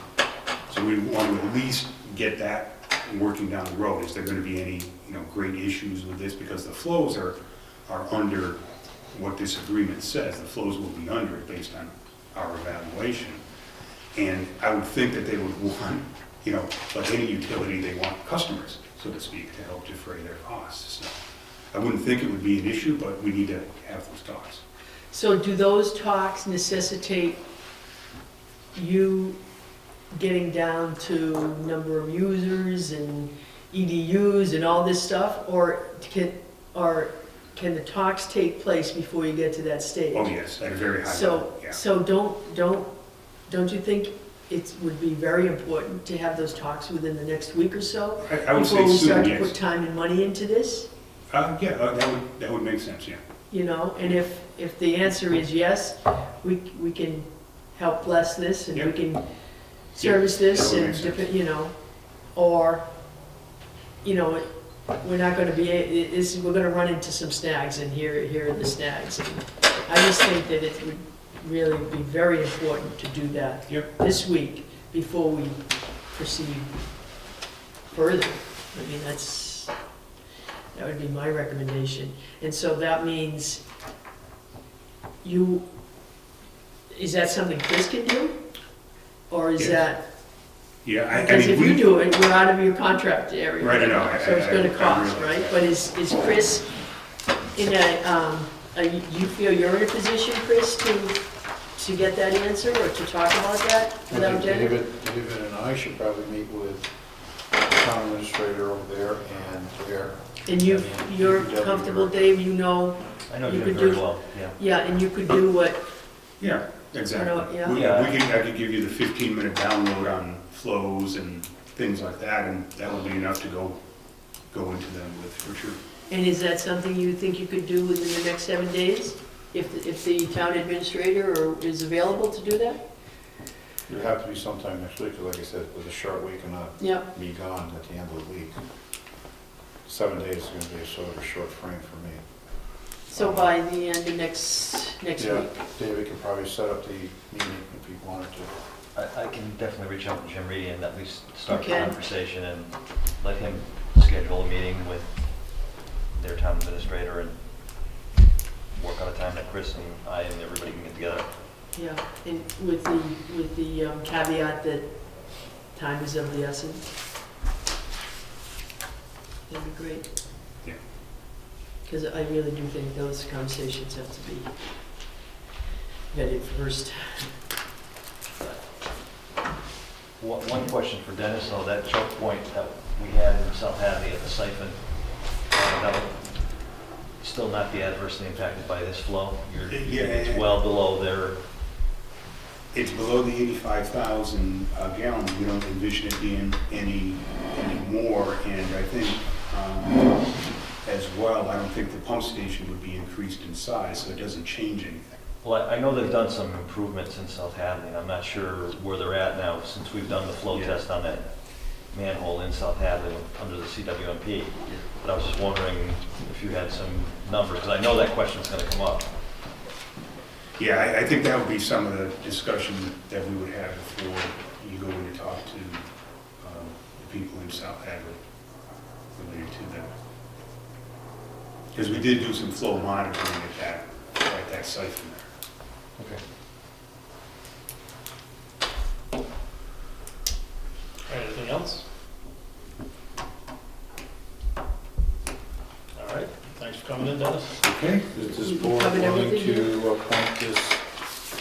So we want to at least get that working down the road. Is there going to be any, great issues with this? Because the flows are under what this agreement says. The flows will be under it based on our evaluation. And I would think that they would want, like any utility, they want customers, so to speak, to help defray their costs. So I wouldn't think it would be an issue, but we need to have those talks. So do those talks necessitate you getting down to number of users and EDUs and all this stuff, or can the talks take place before you get to that stage? Oh, yes, at a very high level, yeah. So don't you think it would be very important to have those talks within the next week or so? I would say Before we soon, start to yes. put time and money into this? That would make sense, yeah. And if the answer is yes, we can help bless this, and Yeah. we can service this that would and, make sense. you know, or, you know, we're not gonna be, we're gonna run into some snags, and here are the snags. And I just think that it would really be very important to do that Yep. this week before we proceed further. I mean, that would be my recommendation. And so that means is that something Chris can do? Or is Yes. that, Yeah, I because mean, if you we, do it, we're out of your contract area. Right, I know. So it's gonna I cost, realize right? that. But is Chris in you feel you're in a position, Chris, to get that answer or to talk about that I without think Jen? David and I should probably meet with the town administrator over there and there. And you're comfortable, Dave, you know, I know You Jim could very do- well, yeah. yeah, and you could do what, yeah, exactly. yeah. Yeah. I could give you the 15-minute download on flows and things like that, and that would be enough to go into them with, for sure. and is that something you think you could do within the next 7 days? If the town administrator is available to do that? It'd have to be sometime next week, 'cause like I said, with a short week and not Yeah, me gone at the end of the week. 7 days is gonna be a sort of a short frame for me. so by the end of next Yeah, week. David could probably set up the meeting if he wanted to. I can definitely reach out to Jim Reedy and at least start the Okay. conversation and let him schedule a meeting with their town administrator and work out a time that Chris and I and everybody can get together. Yeah, and with the caveat that time is of the essence. That'd be great. Yeah. Because I really do think those conversations have to be vetted first. One question for Dennis, though, that choke point that we had in South Hadley at the siphon, that would still not be adversely impacted by this flow? Yeah. It's well below their, It's below the 85,000 gallons. We don't envision it being any more, and I think as well, I don't think the pump station would be increased in size, so it doesn't change anything. well, I know they've done some improvements in South Hadley, and I'm not sure where they're at now since we've done the flow Yeah. test on that manhole in South Hadley under the CWMP. But I was just wondering if you had some numbers, because I know that question's going to come up. Yeah, I think that would be some of the discussion that we would have before you go in to talk to the people in South Hadley related to that. Because we did do some flow monitoring at that siphon there. Okay. All right, anything else? All right, thanks for coming in, Dennis. Okay, is this You board covered willing everything to appoint this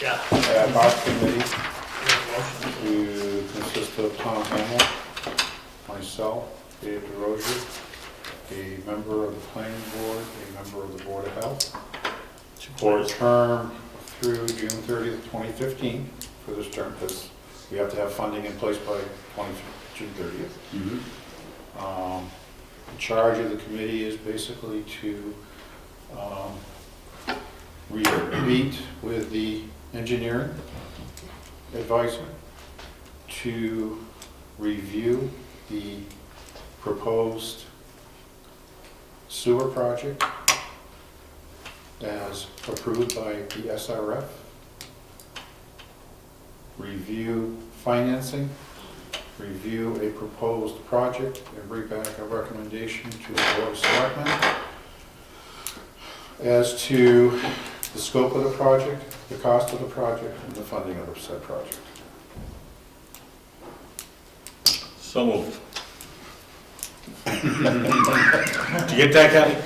Yeah. ad hoc committee Motion. to consist of Tom Hamill, myself, Dave DeRozier, a member of the planning board, a member of the board of health, for a term through June 30th, 2015 for this term, because we have to have funding in place by June 30th. The charge of the committee is basically to meet with the engineering advisor to review the proposed sewer project as approved by the SRF, review financing, review a proposed project, and bring back a recommendation to the Board of Selectmen as to the scope of the project, the cost of the project, and the funding of the said project. So moved. Did you get that, Kathy?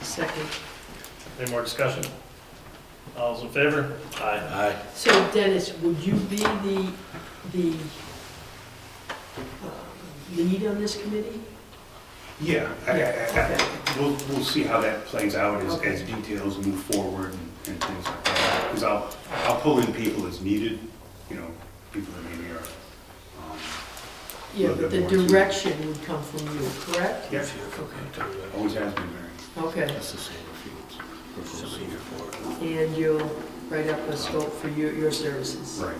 Second. Any more discussion? All's in favor? Aye. Aye. So Dennis, would you be the lead on this committee? Yeah, Okay. we'll see how that plays out Okay. as details move forward and things like that. Because I'll pull in people as needed, people that maybe are. Yeah, Well, but the the board too. direction would come from you, correct? Yeah, always has been very. Okay, That's the same fields. Procedure for it. and you'll write up a scope for your services. Right.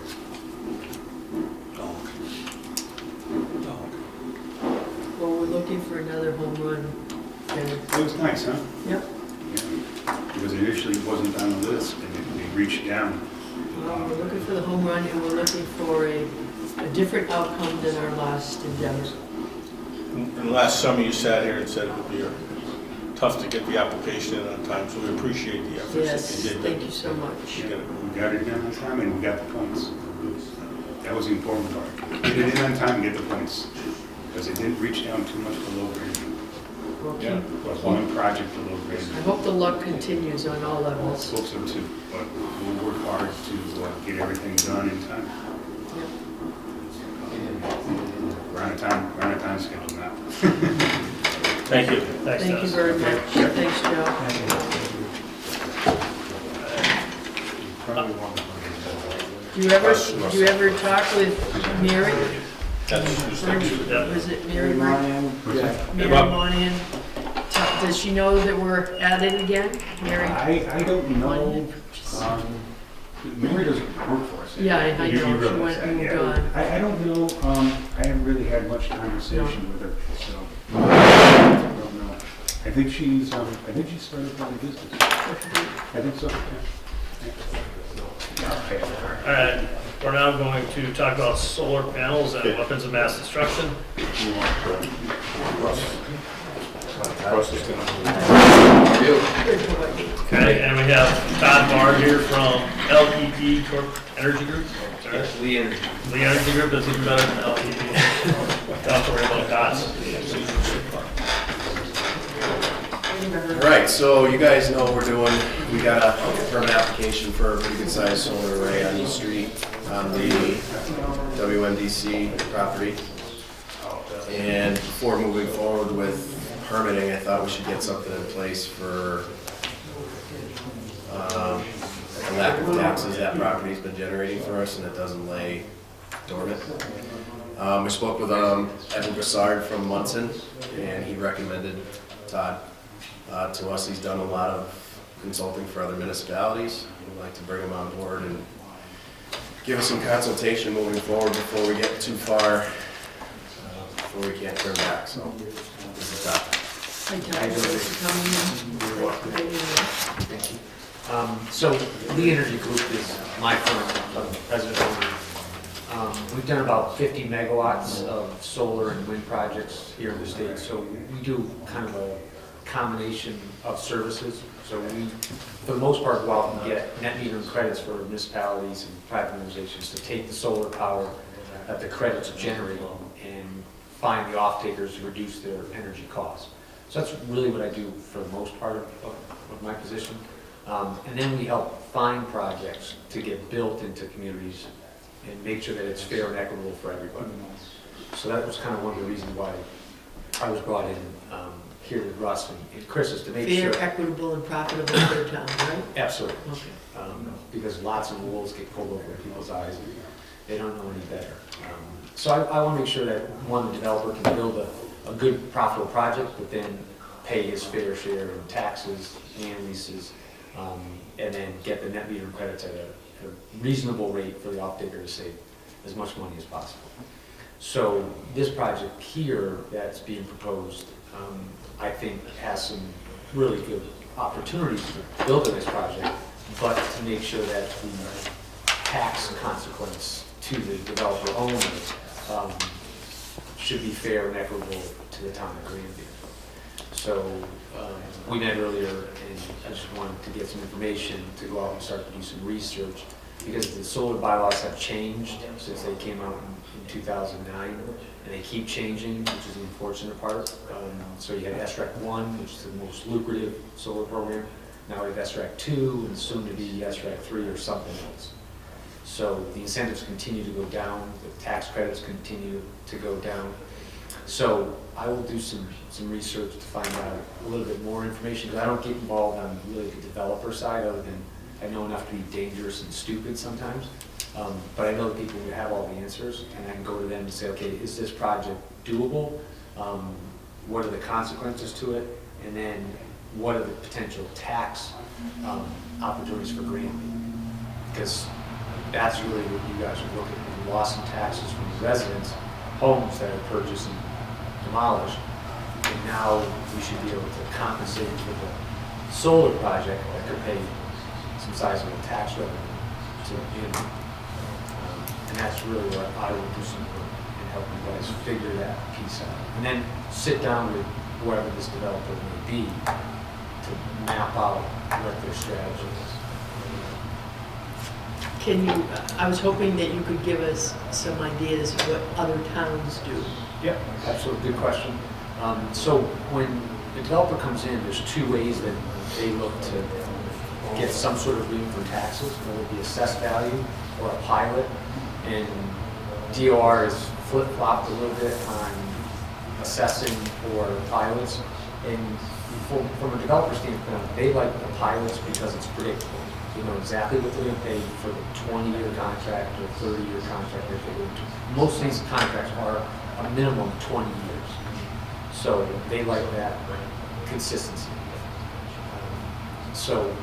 It was nice, huh? Yep. Yeah. Because initially it wasn't on the list, and they reached down. Well, we're looking for the home run, and we're looking for a different outcome than our last endeavor. And last summer you sat here and said it would be tough to get the application in on time, so we appreciate the efforts Yes, that you did. thank you so much. to get it. We got it done on time, and we got the points. That was the important part. Get it in on time and get the points, because it didn't reach down too much below grade. We'll keep- Yeah. One project below grade. I hope the luck continues on all levels. Hope so too, but we'll work hard to get everything done in time. Yep. We're on a time schedule now. Thank you. Thanks, Thank you Dennis. very much. Thanks, Joe. Probably one. Do you ever talk with Mary? That's who's thank you. Was it Mary? Mary Hey, Rob. Monahan? Does she know that we're at it again? Mary? I don't Monahan? know, Mary doesn't work for us. Yeah, I know. You She realize went that, and moved yeah. on. I don't know, I haven't really had much conversation with her, so. I don't know. I think she started probably business. I think so, yeah. All right, we're now going to talk about solar panels and weapons of mass destruction. Russ is gonna- Good boy. Okay, and we have Todd Barr here from LEP Corp Energy Group. Sorry. Lee Energy. Lee Energy Group is even better than LEP. Don't have to worry about dots. All right, so you guys know what we're doing. We got a permit application for a pretty good sized solar array on East Street on the WMDC property. And before moving forward with permitting, I thought we should get something in place for the lack of taxes that property's been generating for us and it doesn't lay dormant. We spoke with Evan Broussard from Munson, and he recommended Todd to us. He's done a lot of consulting for other municipalities. We'd like to bring him on board and give us some consultation moving forward before we get too far, before we can't turn back. So this is Todd. Hi, Todd. Thanks for coming in. Thank you. So Lee Energy Group is my firm, I'm the president owner. We've done about 50 megawatts of solar and wind projects here in the state. So we do kind of a combination of services. So we, for the most part, go out and get net metering credits for municipalities and private organizations to take the solar power that the credits generate and find the off-takers to reduce their energy costs. So that's really what I do for the most part of my position. And then we help find projects to get built into communities and make sure that it's fair and equitable for everybody. So that was kind of one of the reasons why I was brought in here with Russ and Chris, is to make Fair, sure. equitable, and profitable for the town, right? Absolutely. Okay. Because lots of rules get pulled over people's eyes and they don't know any better. So I want to make sure that, one, the developer can build a good profitable project, but then pay his fair share in taxes and leases, and then get the net metering credits at a reasonable rate for the off-taker to save as much money as possible. So this project here that's being proposed, I think has some really good opportunities to build in this project, but to make sure that the tax consequence to the developer owner should be fair and equitable to the town of Granby. So we met earlier, and I just wanted to get some information to go out and start to do some research, because the solar bylaws have changed since they came out in 2009, and they keep changing, which is the unfortunate part. So you had SREC 1, which is the most lucrative solar program. Now we have SREC 2, and soon to be SREC 3 or something else. So the incentives continue to go down, the tax credits continue to go down. So I will do some research to find out a little bit more information, because I don't get involved on really the developer side, other than I know enough to be dangerous and stupid sometimes. But I know the people who have all the answers, and I can go to them and say, okay, is this project doable? What are the consequences to it? And then what are the potential tax opportunities for Granby? Because that's really what you guys are looking at, the loss in taxes from the residents, homes that are purchased and demolished, And now we should be able to compensate for the solar project that could pay some sizable tax revenue to, and that's really where I would do some work and help you guys figure that piece out. And then sit down with whoever this developer may be to map out what their strategy is. Can you, I was hoping that you could give us some ideas of what other towns do. Yep, absolutely, good question. So when the developer comes in, there's two ways that they look to get some sort of relief for taxes, whether it be assessed value or a pilot. And DOR is flip-flopped a little bit on assessing or pilots. And from a developer standpoint, they like the pilots because it's predictable. You know exactly what they're going to pay for the 20-year contract or 30-year contract they're going to. Most of these contracts are a minimum of 20 years. So they like that consistency. So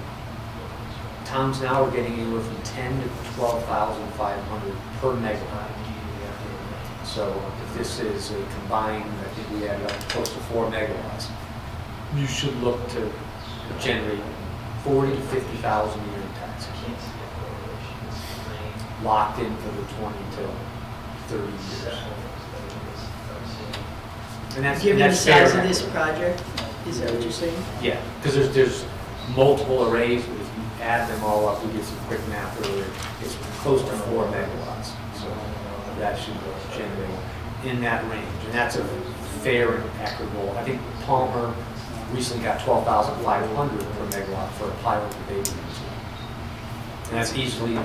towns now are getting anywhere from 10 to 12,500 per megawatt. So if this is a combined, I think we had up close to 4 megawatts, you should look to generate 40 to 50,000 a year in taxes. Locked in for the 20 to 30 years. And that's, Given and the that's fair. size of this project, is that what you're saying? Yeah, because there's multiple arrays, but if you add them all up, we did some quick math earlier, it's close to 4 megawatts. So that should generate in that range, and that's a fair and equitable. I think Palmer recently got 12,500 per megawatt for a pilot that they used. And that's easily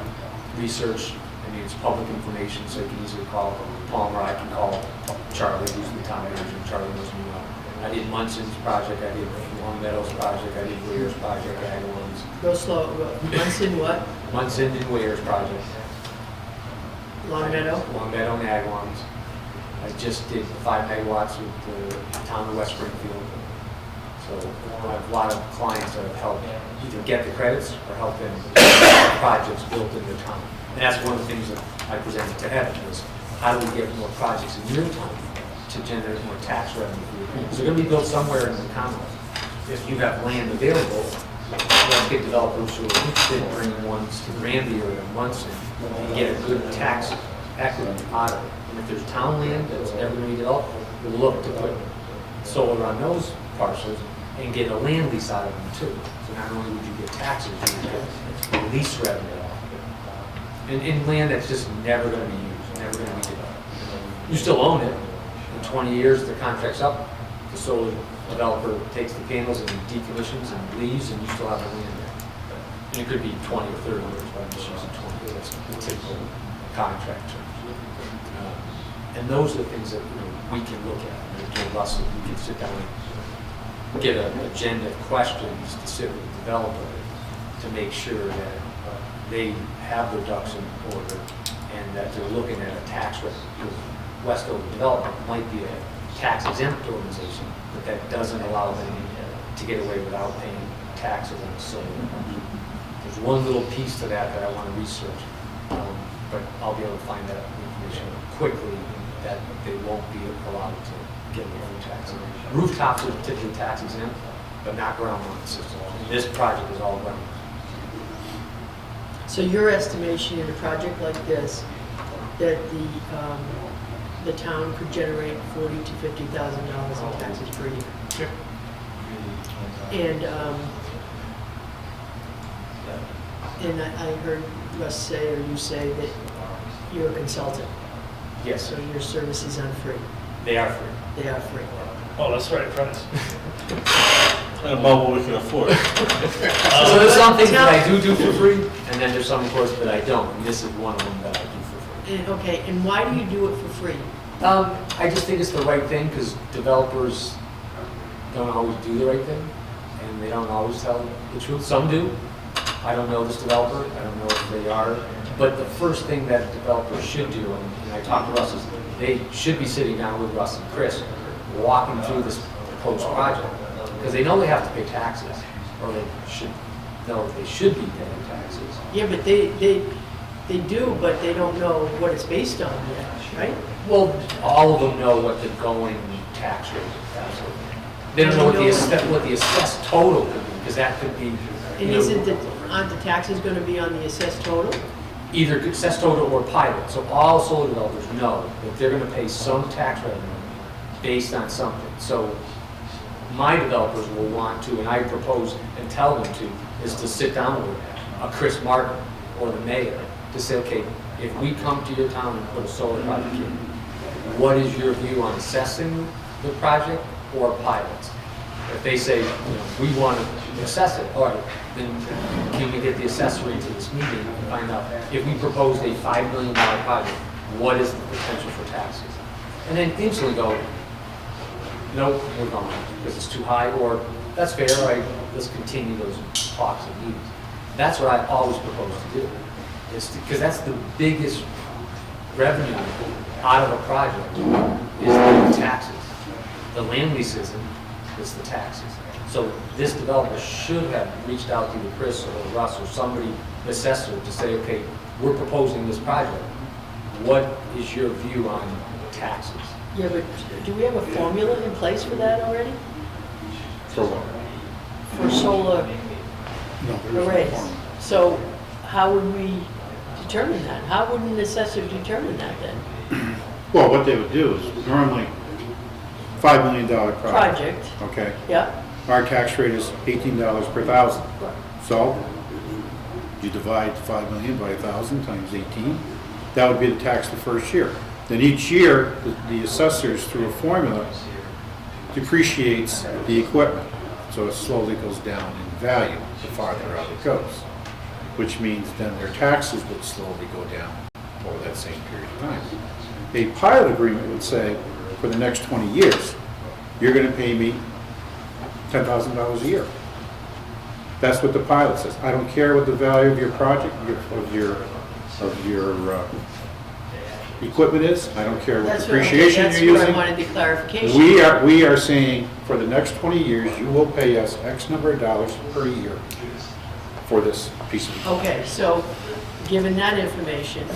researched. I mean, it's public information, so you can easily call Palmer. I can call Charlie, who's the town manager. Charlie knows me well. I did Munson's project, I did Long Meadows project, I did Ware's project, Ag ones. Go slow, Munson what? Munson and Ware's project. Long Meadow? Long Meadow and Ag ones. I just did 5 megawatts with the town of West Springfield. So I have a lot of clients that have helped either get the credits or help them get projects built in their town. And that's one of the things that I presented to Evan was how do we get more projects in your town to generate more tax revenue for your community. So they're going to be built somewhere in the Commonwealth. If you have land available, let's get developers who are interested in bringing ones to Granby or to Munson and get a good tax equity out of it. And if there's town land that's ever going to be developed, we'll look to put solar on those parcels and get a land lease out of them too. So not only would you get taxes, you would get lease revenue off of it. And in land that's just never going to be used, never going to be developed. You still own it. In 20 years, the contract's up, the solar developer takes the panels and decommissions and leaves, and you still have the land there. And it could be 20 or 30 years, but I'm just using 20. That's the typical contract term. And those are the things that we can look at. And Russell, we can sit down and get an agenda of questions to sit with the developer to make sure that they have their ducks in order and that they're looking at a tax rate. Because Westover Development might be a tax exempt organization, but that doesn't allow them to get away without paying taxes on solar. There's one little piece to that that I want to research, but I'll be able to find that information quickly, that they won't be allowed to get away from taxes. Rooftops are typically tax exempt, but not ground mounted systems. And this project is all ground. So your estimation in a project like this, that the town could generate $40,000 to $50,000 in taxes per year? Sure. And I heard Russ say, or you say, that you're a consultant, Yes, so your services aren't free. they are free. They are free. Oh, that's the right price. And about what we can afford. So there's some things that I do for free, and then there's some, of course, that I don't. And this is one of them that I do for free. And, okay, and why do you do it for free? I just think it's the right thing because developers don't always do the right thing, and they don't always tell the truth. Some do. I don't know this developer. I don't know if they are. But the first thing that developers should do, and I talked to Russ, is they should be sitting down with Russ and Chris, walking through this proposed project, because they know they have to pay taxes, or they should know they should be paying taxes. Yeah, but they do, but they don't know what it's based on yet, right? Well, all of them know what the going tax rate is, absolutely. They don't know what the assessed total could be, because that could be, And aren't the taxes gonna be on the assessed total? either assessed total or pilot. So all solar developers know that they're gonna pay some tax revenue based on something. So my developers will want to, and I propose and tell them to, is to sit down with a Chris Martin or the mayor to say, okay, if we come to your town and put a solar project in, what is your view on assessing the project or pilots? If they say, we want to assess it, all right, then can we get the assessor into this meeting and find out, if we proposed a $5 million project, what is the potential for taxes? And then instantly go, nope, we're going, because it's too high, or that's fair, right, let's continue those talks and meetings. That's what I always propose to do, because that's the biggest revenue out of a project, is the taxes. The land lease isn't, it's the taxes. So this developer should have reached out to either Chris or Russ or somebody, the assessor, to say, okay, we're proposing this project. What is your view on taxes? Yeah, but do we have a formula in place for that already? For what? For solar arrays? So how would we determine that? How would an assessor determine that then? Well, what they would do is normally $5 million project. Project, Okay, yeah, our tax rate is $18 per thousand. So you divide 5 million by 1,000 times 18, that would be the tax the first year. Then each year, the assessors, through a formula, depreciates the equipment. So it slowly goes down in value the farther out it goes, which means then their taxes would slowly go down over that same period of time. A pilot agreement would say, for the next 20 years, you're going to pay me $10,000 a year. That's what the pilot says. I don't care what the value of your project, of your equipment is. I don't care what that's what, depreciation that's you're where I using. wanted the clarification. We are saying for the next 20 years, you will pay us X number of dollars per year for this piece of equipment. Okay, so, given that information,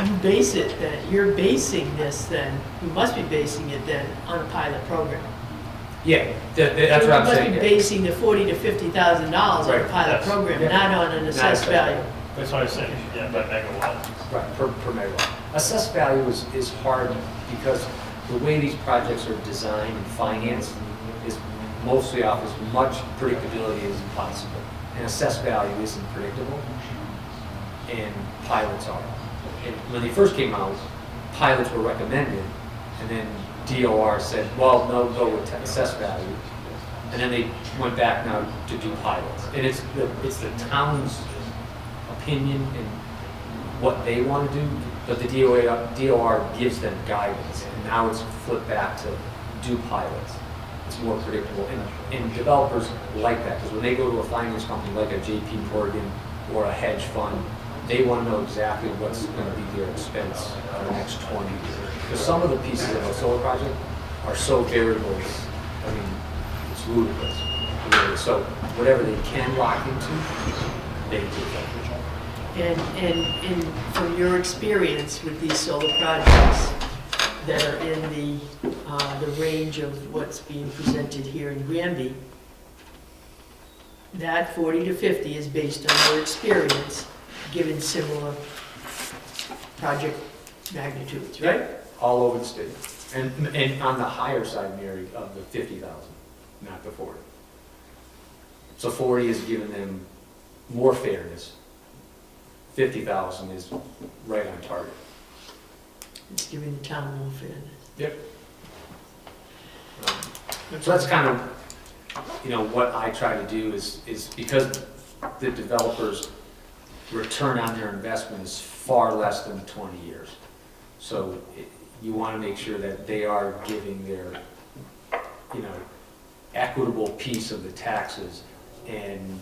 you base it then, you're basing this then, you must be basing it then on a pilot program. Yeah, that's what I'm saying. You must be basing the $40,000 to $50,000 on a Right, pilot yes. program, Yeah. not on an assessed value. That's why I said, yeah, by megawatt. Right, per megawatt. Assessed value is hard because the way these projects are designed and financed is mostly off as much predictability as possible. And assessed value isn't predictable, and pilots are. And when they first came out, pilots were recommended, and then DOR said, well, no, go with assessed value. And then they went back now to do pilots. And it's the town's opinion and what they want to do, but the DOR gives them guidance, and now it's flipped back to do pilots. It's more predictable, and developers like that, because when they go to a finance company like a JP Morgan or a hedge fund, they want to know exactly what's going to be their expense for the next 20 years. Because some of the pieces of a solar project are so variable, I mean, it's ludicrous. Really. So whatever they can lock into, they do that. And from your experience with these solar projects that are in the range of what's being presented here in Granby, that 40 to 50 is based on your experience, given similar project magnitudes, right? All over the state. And on the higher side, Mary, of the 50,000, not the 40. So 40 is giving them more fairness. 50,000 is right on target. It's giving the town more fairness. Yep. So that's kind of, what I try to do is because the developers' return on their investment is far less than 20 years. So you want to make sure that they are giving their, equitable piece of the taxes and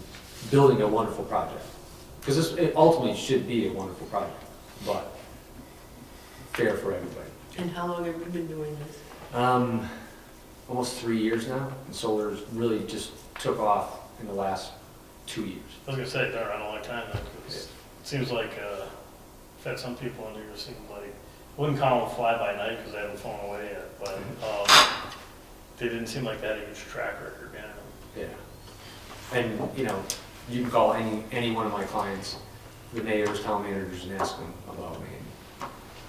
building a wonderful project. Because it ultimately should be a wonderful project, but fair for everybody. And how long have you been doing this? Almost 3 years now, and solar's really just took off in the last 2 years. I was gonna say, they're around a long time, though, 'cause it seems like, I've had some people in here who seem like wouldn't call them fly-by-night because they haven't flown away yet, but they didn't seem like they had a huge track record behind them. Yeah. And, you know, you can call any one of my clients, the mayors, town managers, and ask them about me.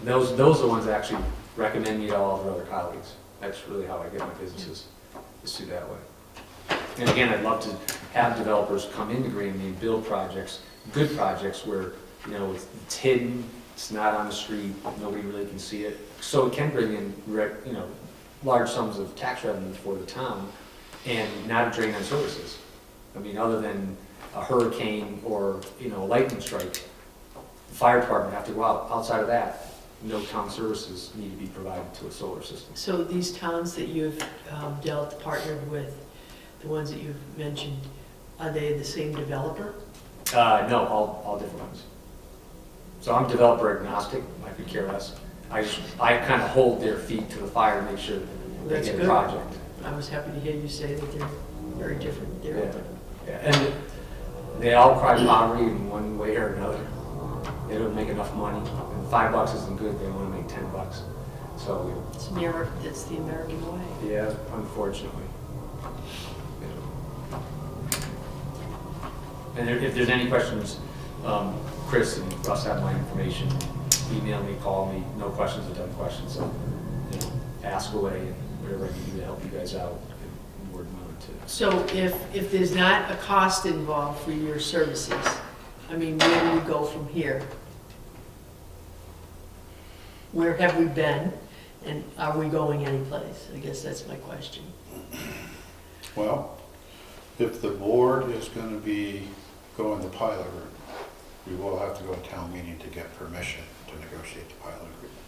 Those are the ones that actually recommend me to all of their other colleagues. That's really how I get my businesses, is through that way. And again, I'd love to have developers come into Granby and build projects, good projects where, you know, it's hidden, it's not on the street, nobody really can see it. So it can bring in, you know, large sums of tax revenue for the town and not a drain on services. I mean, other than a hurricane or, you know, a lightning strike, the fire department have to go out. Outside of that, no town services need to be provided to a solar system. So these towns that you've partnered with, the ones that you've mentioned, are they the same developer? No, all different ones. So I'm developer agnostic, I could care less. I kind of hold their feet to the fire to make sure they That's get a good. project. I was happy to hear you say that they're very different. They're open. Yeah, and they all cry poverty in one way or another. They don't make enough money, and $5 isn't good, they want to make $10. So, It's the American way. yeah, unfortunately. And if there's any questions, Chris and Russ have my information. Email me, call me, no questions are dumb questions, so, you know, ask away, and whatever I can do to help you guys out, and word mount too. So if there's not a cost involved for your services, I mean, where do you go from here? Where have we been, and are we going anyplace? I guess that's my question. Well, if the board is going to be going the pilot route, we will have to go to town meeting to get permission to negotiate the pilot agreement.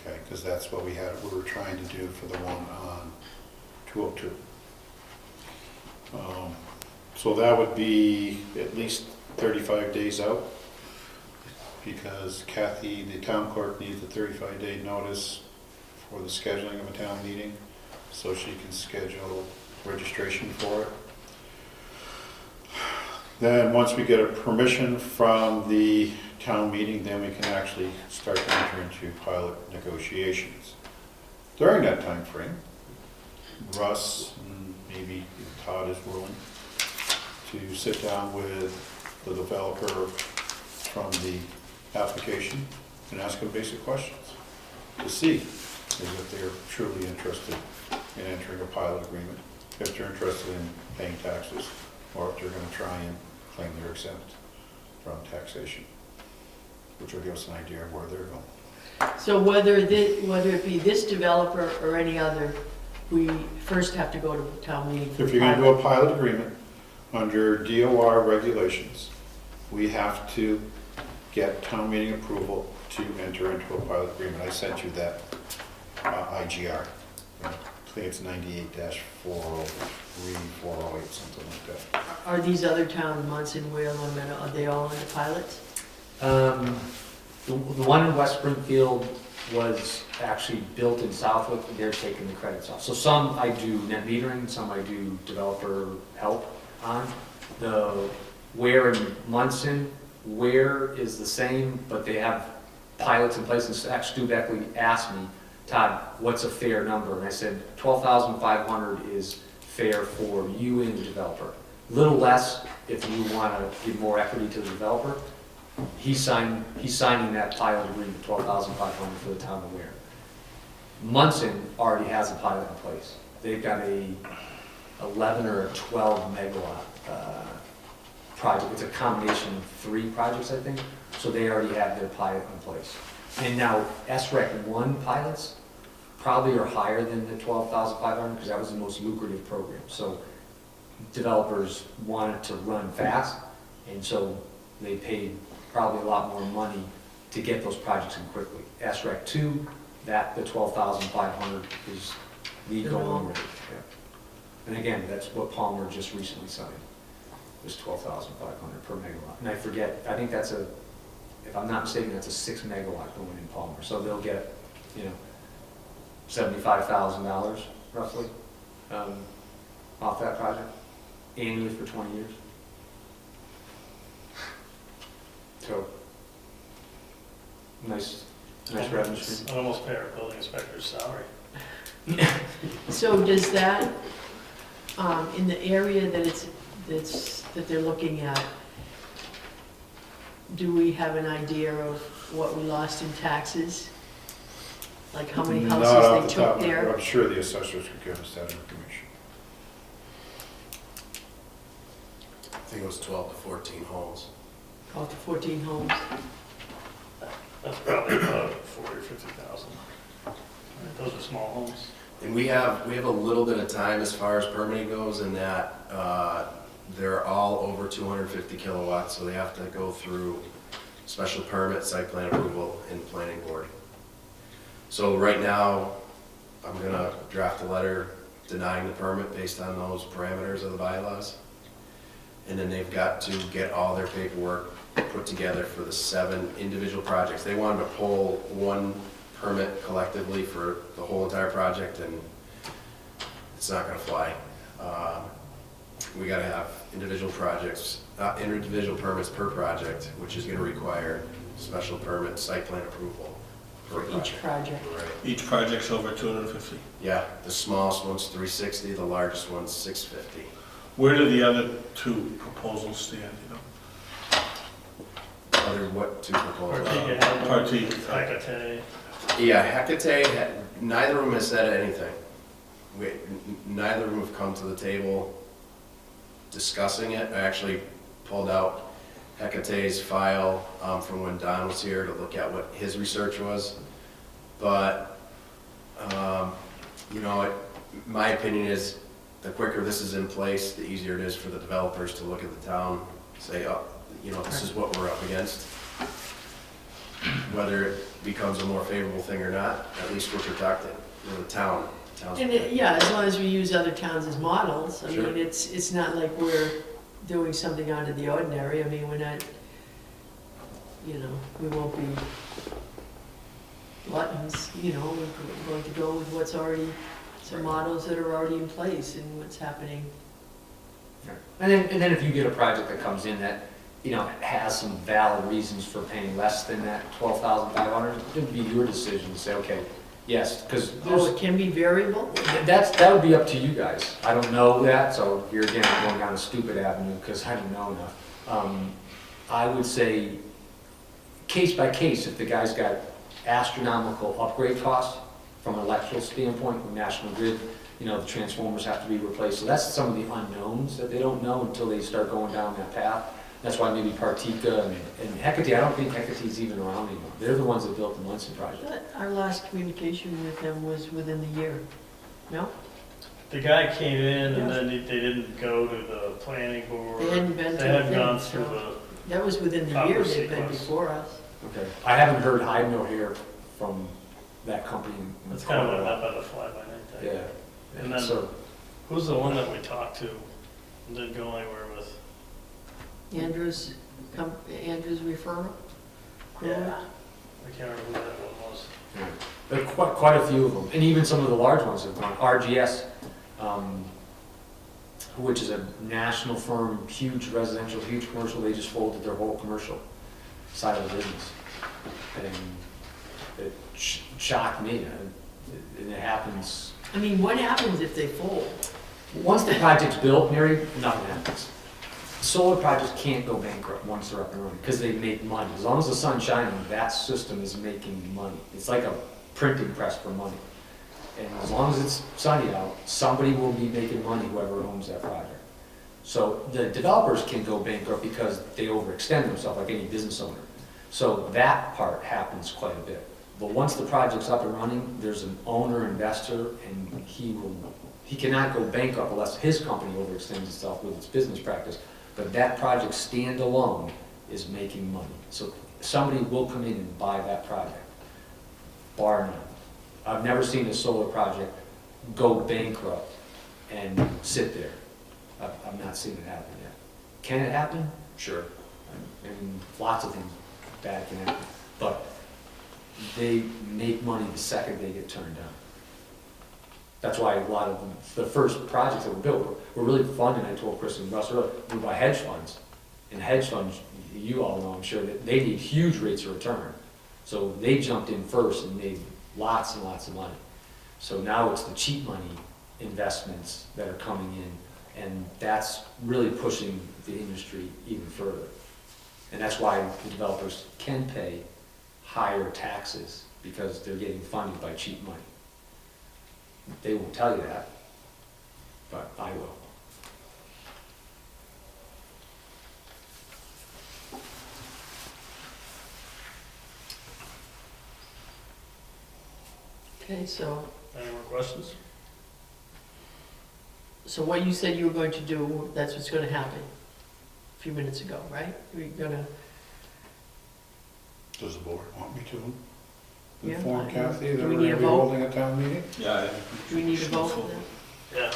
Okay, because that's what we were trying to do for the one on 202. So that would be at least 35 days out, because Kathy, the town clerk, needs a 35-day notice for the scheduling of a town meeting, so she can schedule registration for it. Then, once we get a permission from the town meeting, then we can actually start to enter into pilot negotiations. During that time frame, Russ and maybe Todd is willing to sit down with the developer from the application and ask them basic questions to see if they're truly interested in entering a pilot agreement, if they're interested in paying taxes, or if they're going to try and claim they're exempt from taxation, which will give us an idea of where they're going. So whether it be this developer or any other, we first have to go to town meeting. for If you're going to do pilot. a pilot agreement, under DOR regulations, we have to get town meeting approval to enter into a pilot agreement. I sent you that IGR. I think it's 98-403, 408, something like that. Are these other towns, Munson, Whale, and Meadow, are they all in the pilots? The one in West Springfield was actually built in Southwick, and they're taking the credits off. So some I do net metering, some I do developer help on. The Ware in Munson, Ware is the same, but they have pilots in place. And actually, Stu Beckley asked me, Todd, what's a fair number? And I said, 12,500 is fair for you and the developer. A little less if you want to give more equity to the developer. He's signing that pilot agreement, 12,500 for the town of Ware. Munson already has a pilot in place. They've got a 11 or a 12 megawatt project. It's a combination of 3 projects, I think. So they already have their pilot in place. And now SREC 1 pilots probably are higher than the 12,500 because that was the most lucrative program. So developers wanted to run fast, and so they paid probably a lot more money to get those projects in quickly. SREC 2, the 12,500 is the going rate. Yeah. And again, that's what Palmer just recently signed, was 12,500 per megawatt. And I forget, I think that's if I'm not mistaken, that's a 6 megawatt going in Palmer. So they'll get, $75,000 roughly off that project annually for 20 years. Nice revenue stream. I'd almost pay our building inspector's salary. So does that, in the area that that they're looking at, do we have an idea of what we lost in taxes? Like how many Not off houses the they top took of my head. there? I'm sure the assessors could give us that information. I think it was 12 to 14 homes. Called to 14 homes. That's probably about 40 or 50,000. Those are small homes. And we have a little bit of time as far as permitting goes in that they're all over 250 kilowatts, so they have to go through special permit, site plan approval, and planning board. So right now, I'm gonna draft a letter denying the permit based on those parameters of the bylaws. And then they've got to get all their paperwork put together for the 7 individual projects. They wanted to pull one permit collectively for the whole entire project, and it's not gonna fly. We gotta have individual projects, individual permits per project, which is gonna require special permit, site plan approval per For each project. Right. Each project's over 250. Yeah, the smallest one's 360, the largest one's 650. Where do the other 2 proposals stand, you know? Other what two proposals? Partika had one, Partika. Hecate. Yeah, Hecate, neither of them has said anything. Neither of them have come to the table discussing it. I actually pulled out Hecate's file from when Don was here to look at what his research was. But, you know, my opinion is the quicker this is in place, the easier it is for the developers to look at the town, say, oh, you know, this is what we're up against. Whether it becomes a more favorable thing or not, at least we're protected, you know, the town's And yeah, as long as we use other towns as models, I Sure. mean, it's not like we're doing something out of the ordinary. I mean, we're not, you know, we won't be gluttons, you know, we're going to go with what's already, some models that are already in place and what's happening. And then if you get a project that comes in that, you know, has some valid reasons for paying less than that 12,500, it would be your decision to say, okay, yes, because Oh, it can be variable? that would be up to you guys. I don't know that, so here again, I'm going down a stupid avenue because I don't know enough. I would say, case by case, if the guy's got astronomical upgrade costs from an electrical standpoint, from National Grid, you know, the transformers have to be replaced. So that's some of the unknowns that they don't know until they start going down that path. That's why maybe Partika and Hecate, I don't think Hecate's even around anymore. They're the ones that built the Munson project. But our last communication with them was within the year, no? The guy came in and then they didn't go to the planning board. They hadn't been to They the hadn't thing, gone through so- the, That was within the Proper year, they've been sequence. before us. Okay. I haven't heard, I have no hair from that company. in that's kind of quite a a while. not by the fly-by-night thing. Yeah. And then- So, Who's the one that we talked to and didn't go anywhere with? Andrew's referral? Yeah. I can't remember who that one was. yeah. But quite a few of them, and even some of the large ones have gone. RGS, which is a national firm, huge residential, huge commercial, they just folded their whole commercial side of the business. And it shocked me, and it happens. I mean, what happens if they fold? Once the project's built, Mary, nothing happens. Solar projects can't go bankrupt once they're up and running, because they make money. As long as the sun's shining, that system is making money. It's like a printing press for money. And as long as it's sunny out, somebody will be making money, whoever owns that project. So the developers can go bankrupt because they overextend themselves, like any business owner. So that part happens quite a bit. But once the project's up and running, there's an owner, investor, and he cannot go bankrupt unless his company overextends itself with its business practice. But that project standalone is making money. So somebody will come in and buy that project, bar none. I've never seen a solar project go bankrupt and sit there. I've not seen it happen yet. Can it happen? Sure. I mean, lots of things bad can happen. But they make money the second they get turned down. That's why a lot of them, the first projects that were built were really funded, I told Chris and Russ earlier, were by hedge funds. And hedge funds, you all know, I'm sure, that they need huge rates of return. So they jumped in first and made lots and lots of money. So now it's the cheap money investments that are coming in, and that's really pushing the industry even further. And that's why the developers can pay higher taxes, because they're getting funded by cheap money. They won't tell you that, but I will. Okay, so, Any more questions? so what you said you were going to do, that's what's gonna happen a few minutes ago, right? You're gonna, Does the board want me to Yeah, inform I- Kathy that do we're we gonna need a be vote? holding a town meeting? Yeah. do we need a vote for that? Yeah.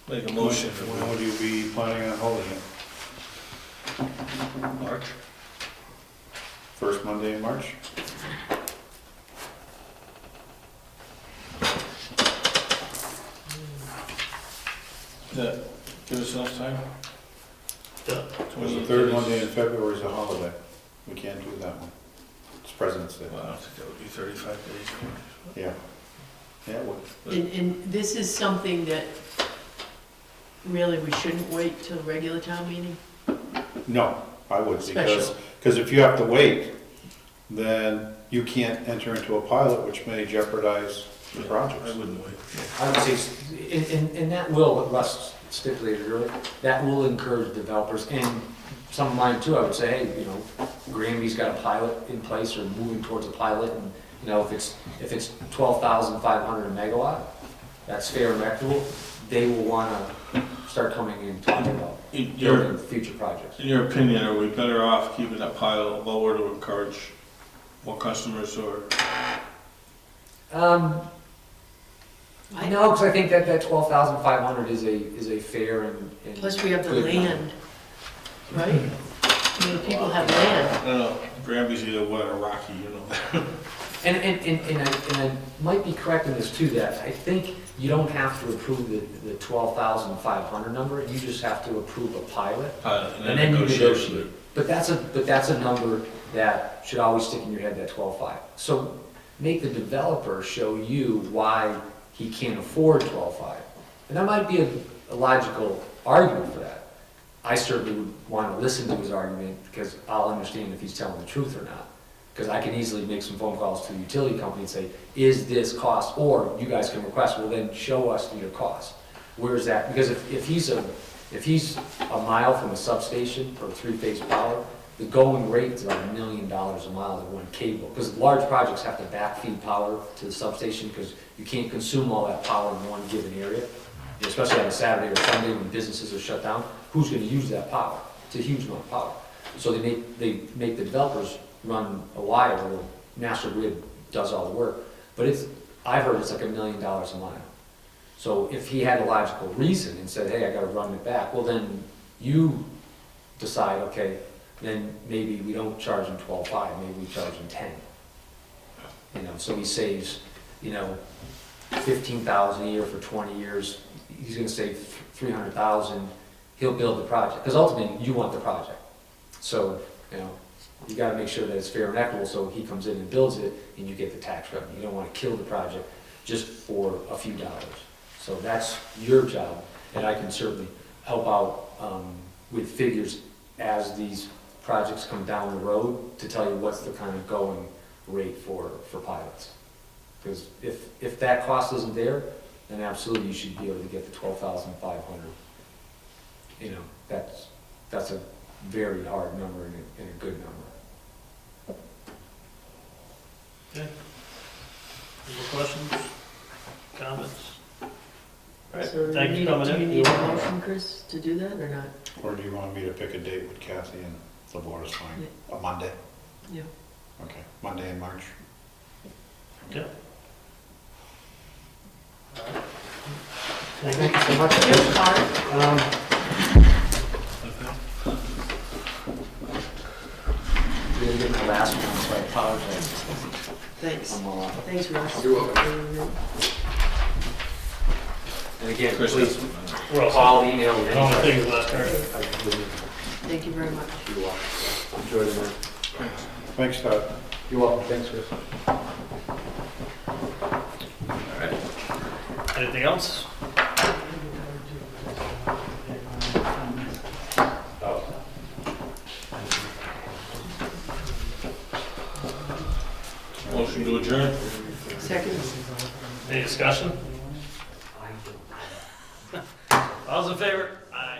Make a motion for When would you be planning on holding it? March. First Monday in March? Does that give us enough time? Yeah. Because the third Monday in February is a holiday. We can't do that one. It's President's Day. Well, I don't think that would be 35 days. Yeah. Yeah, it would. And this is something that really we shouldn't wait till the regular town meeting? No, I would, Special. because if you have to wait, then you can't enter into a pilot, which may jeopardize the I project. wouldn't wait. I would say, and that will, what Russ stipulated earlier, that will encourage developers, and some of mine too, I would say, hey, you know, Granby's got a pilot in place or moving towards a pilot, and, you know, if it's 12,500 a megawatt, that's fair and equitable, they will wanna start coming in talking about In building future projects. your opinion, are we better off keeping that pile lower to encourage more customers, or? I know, because I think that 12,500 is a fair and. Plus, we have the good number. land, right? I mean, people have land. I don't know, Granby's either wet or rocky, you know? And I might be correct in this too, that I think you don't have to approve the 12,500 number, you just have to approve a pilot, and then you negotiate. But that's a number that should always stick in your head, that 12.5. So make the developer show you why he can't afford 12.5. And that might be a logical argument for that. I certainly would want to listen to his argument, because I'll understand if he's telling the truth or not. Because I can easily make some phone calls to the utility company and say, is this cost? Or you guys can request, well then show us your cost. Where's that? Because if he's a mile from a substation for three-phase power, the going rate is about $1 million a mile to run cable. Because large projects have to backfeed power to the substation, because you can't consume all that power in one given area. Especially on a Saturday or Sunday when businesses are shut down, who's going to use that power? It's a huge amount of power. So they make the developers run a wire, or the National Grid does all the work. But I've heard it's like $1 million a mile. So if he had a logical reason and said, hey, I gotta run it back, well then you decide, okay, then maybe we don't charge him 12.5, maybe we charge him 10. You know, so he saves, you know, $15,000 a year for 20 years. He's gonna save $300,000. He'll build the project, because ultimately you want the project. So, you know, you gotta make sure that it's fair and equitable, so he comes in and builds it, and you get the tax revenue. You don't wanna kill the project just for a few dollars. So that's your job, and I can certainly help out with figures as these projects come down the road to tell you what's the kind of going rate for pilots. Because if that cost isn't there, then absolutely you should be able to get the 12,500. You know, that's a very hard number and a good number. Okay. Any more questions? Comments? All right, So do thank you you for coming in. need a motion, Chris, to do that or not? Or do you want me to pick a date with Kathy and the board is fine? A Monday? Yeah. Okay, Monday in March. Yeah. Thank you so much. Here's Art. Really getting the last one, so I apologize. Thanks. I'm Thanks, Russ. You're welcome. And again, Chris, please We're all call, email, set. All the anything. things left, all right. Thank you very much. Enjoy the night. Thanks, Todd. You're welcome, thanks, Chris. Anything else? Motion to adjourn? Second? Any discussion? All's in favor? Aye.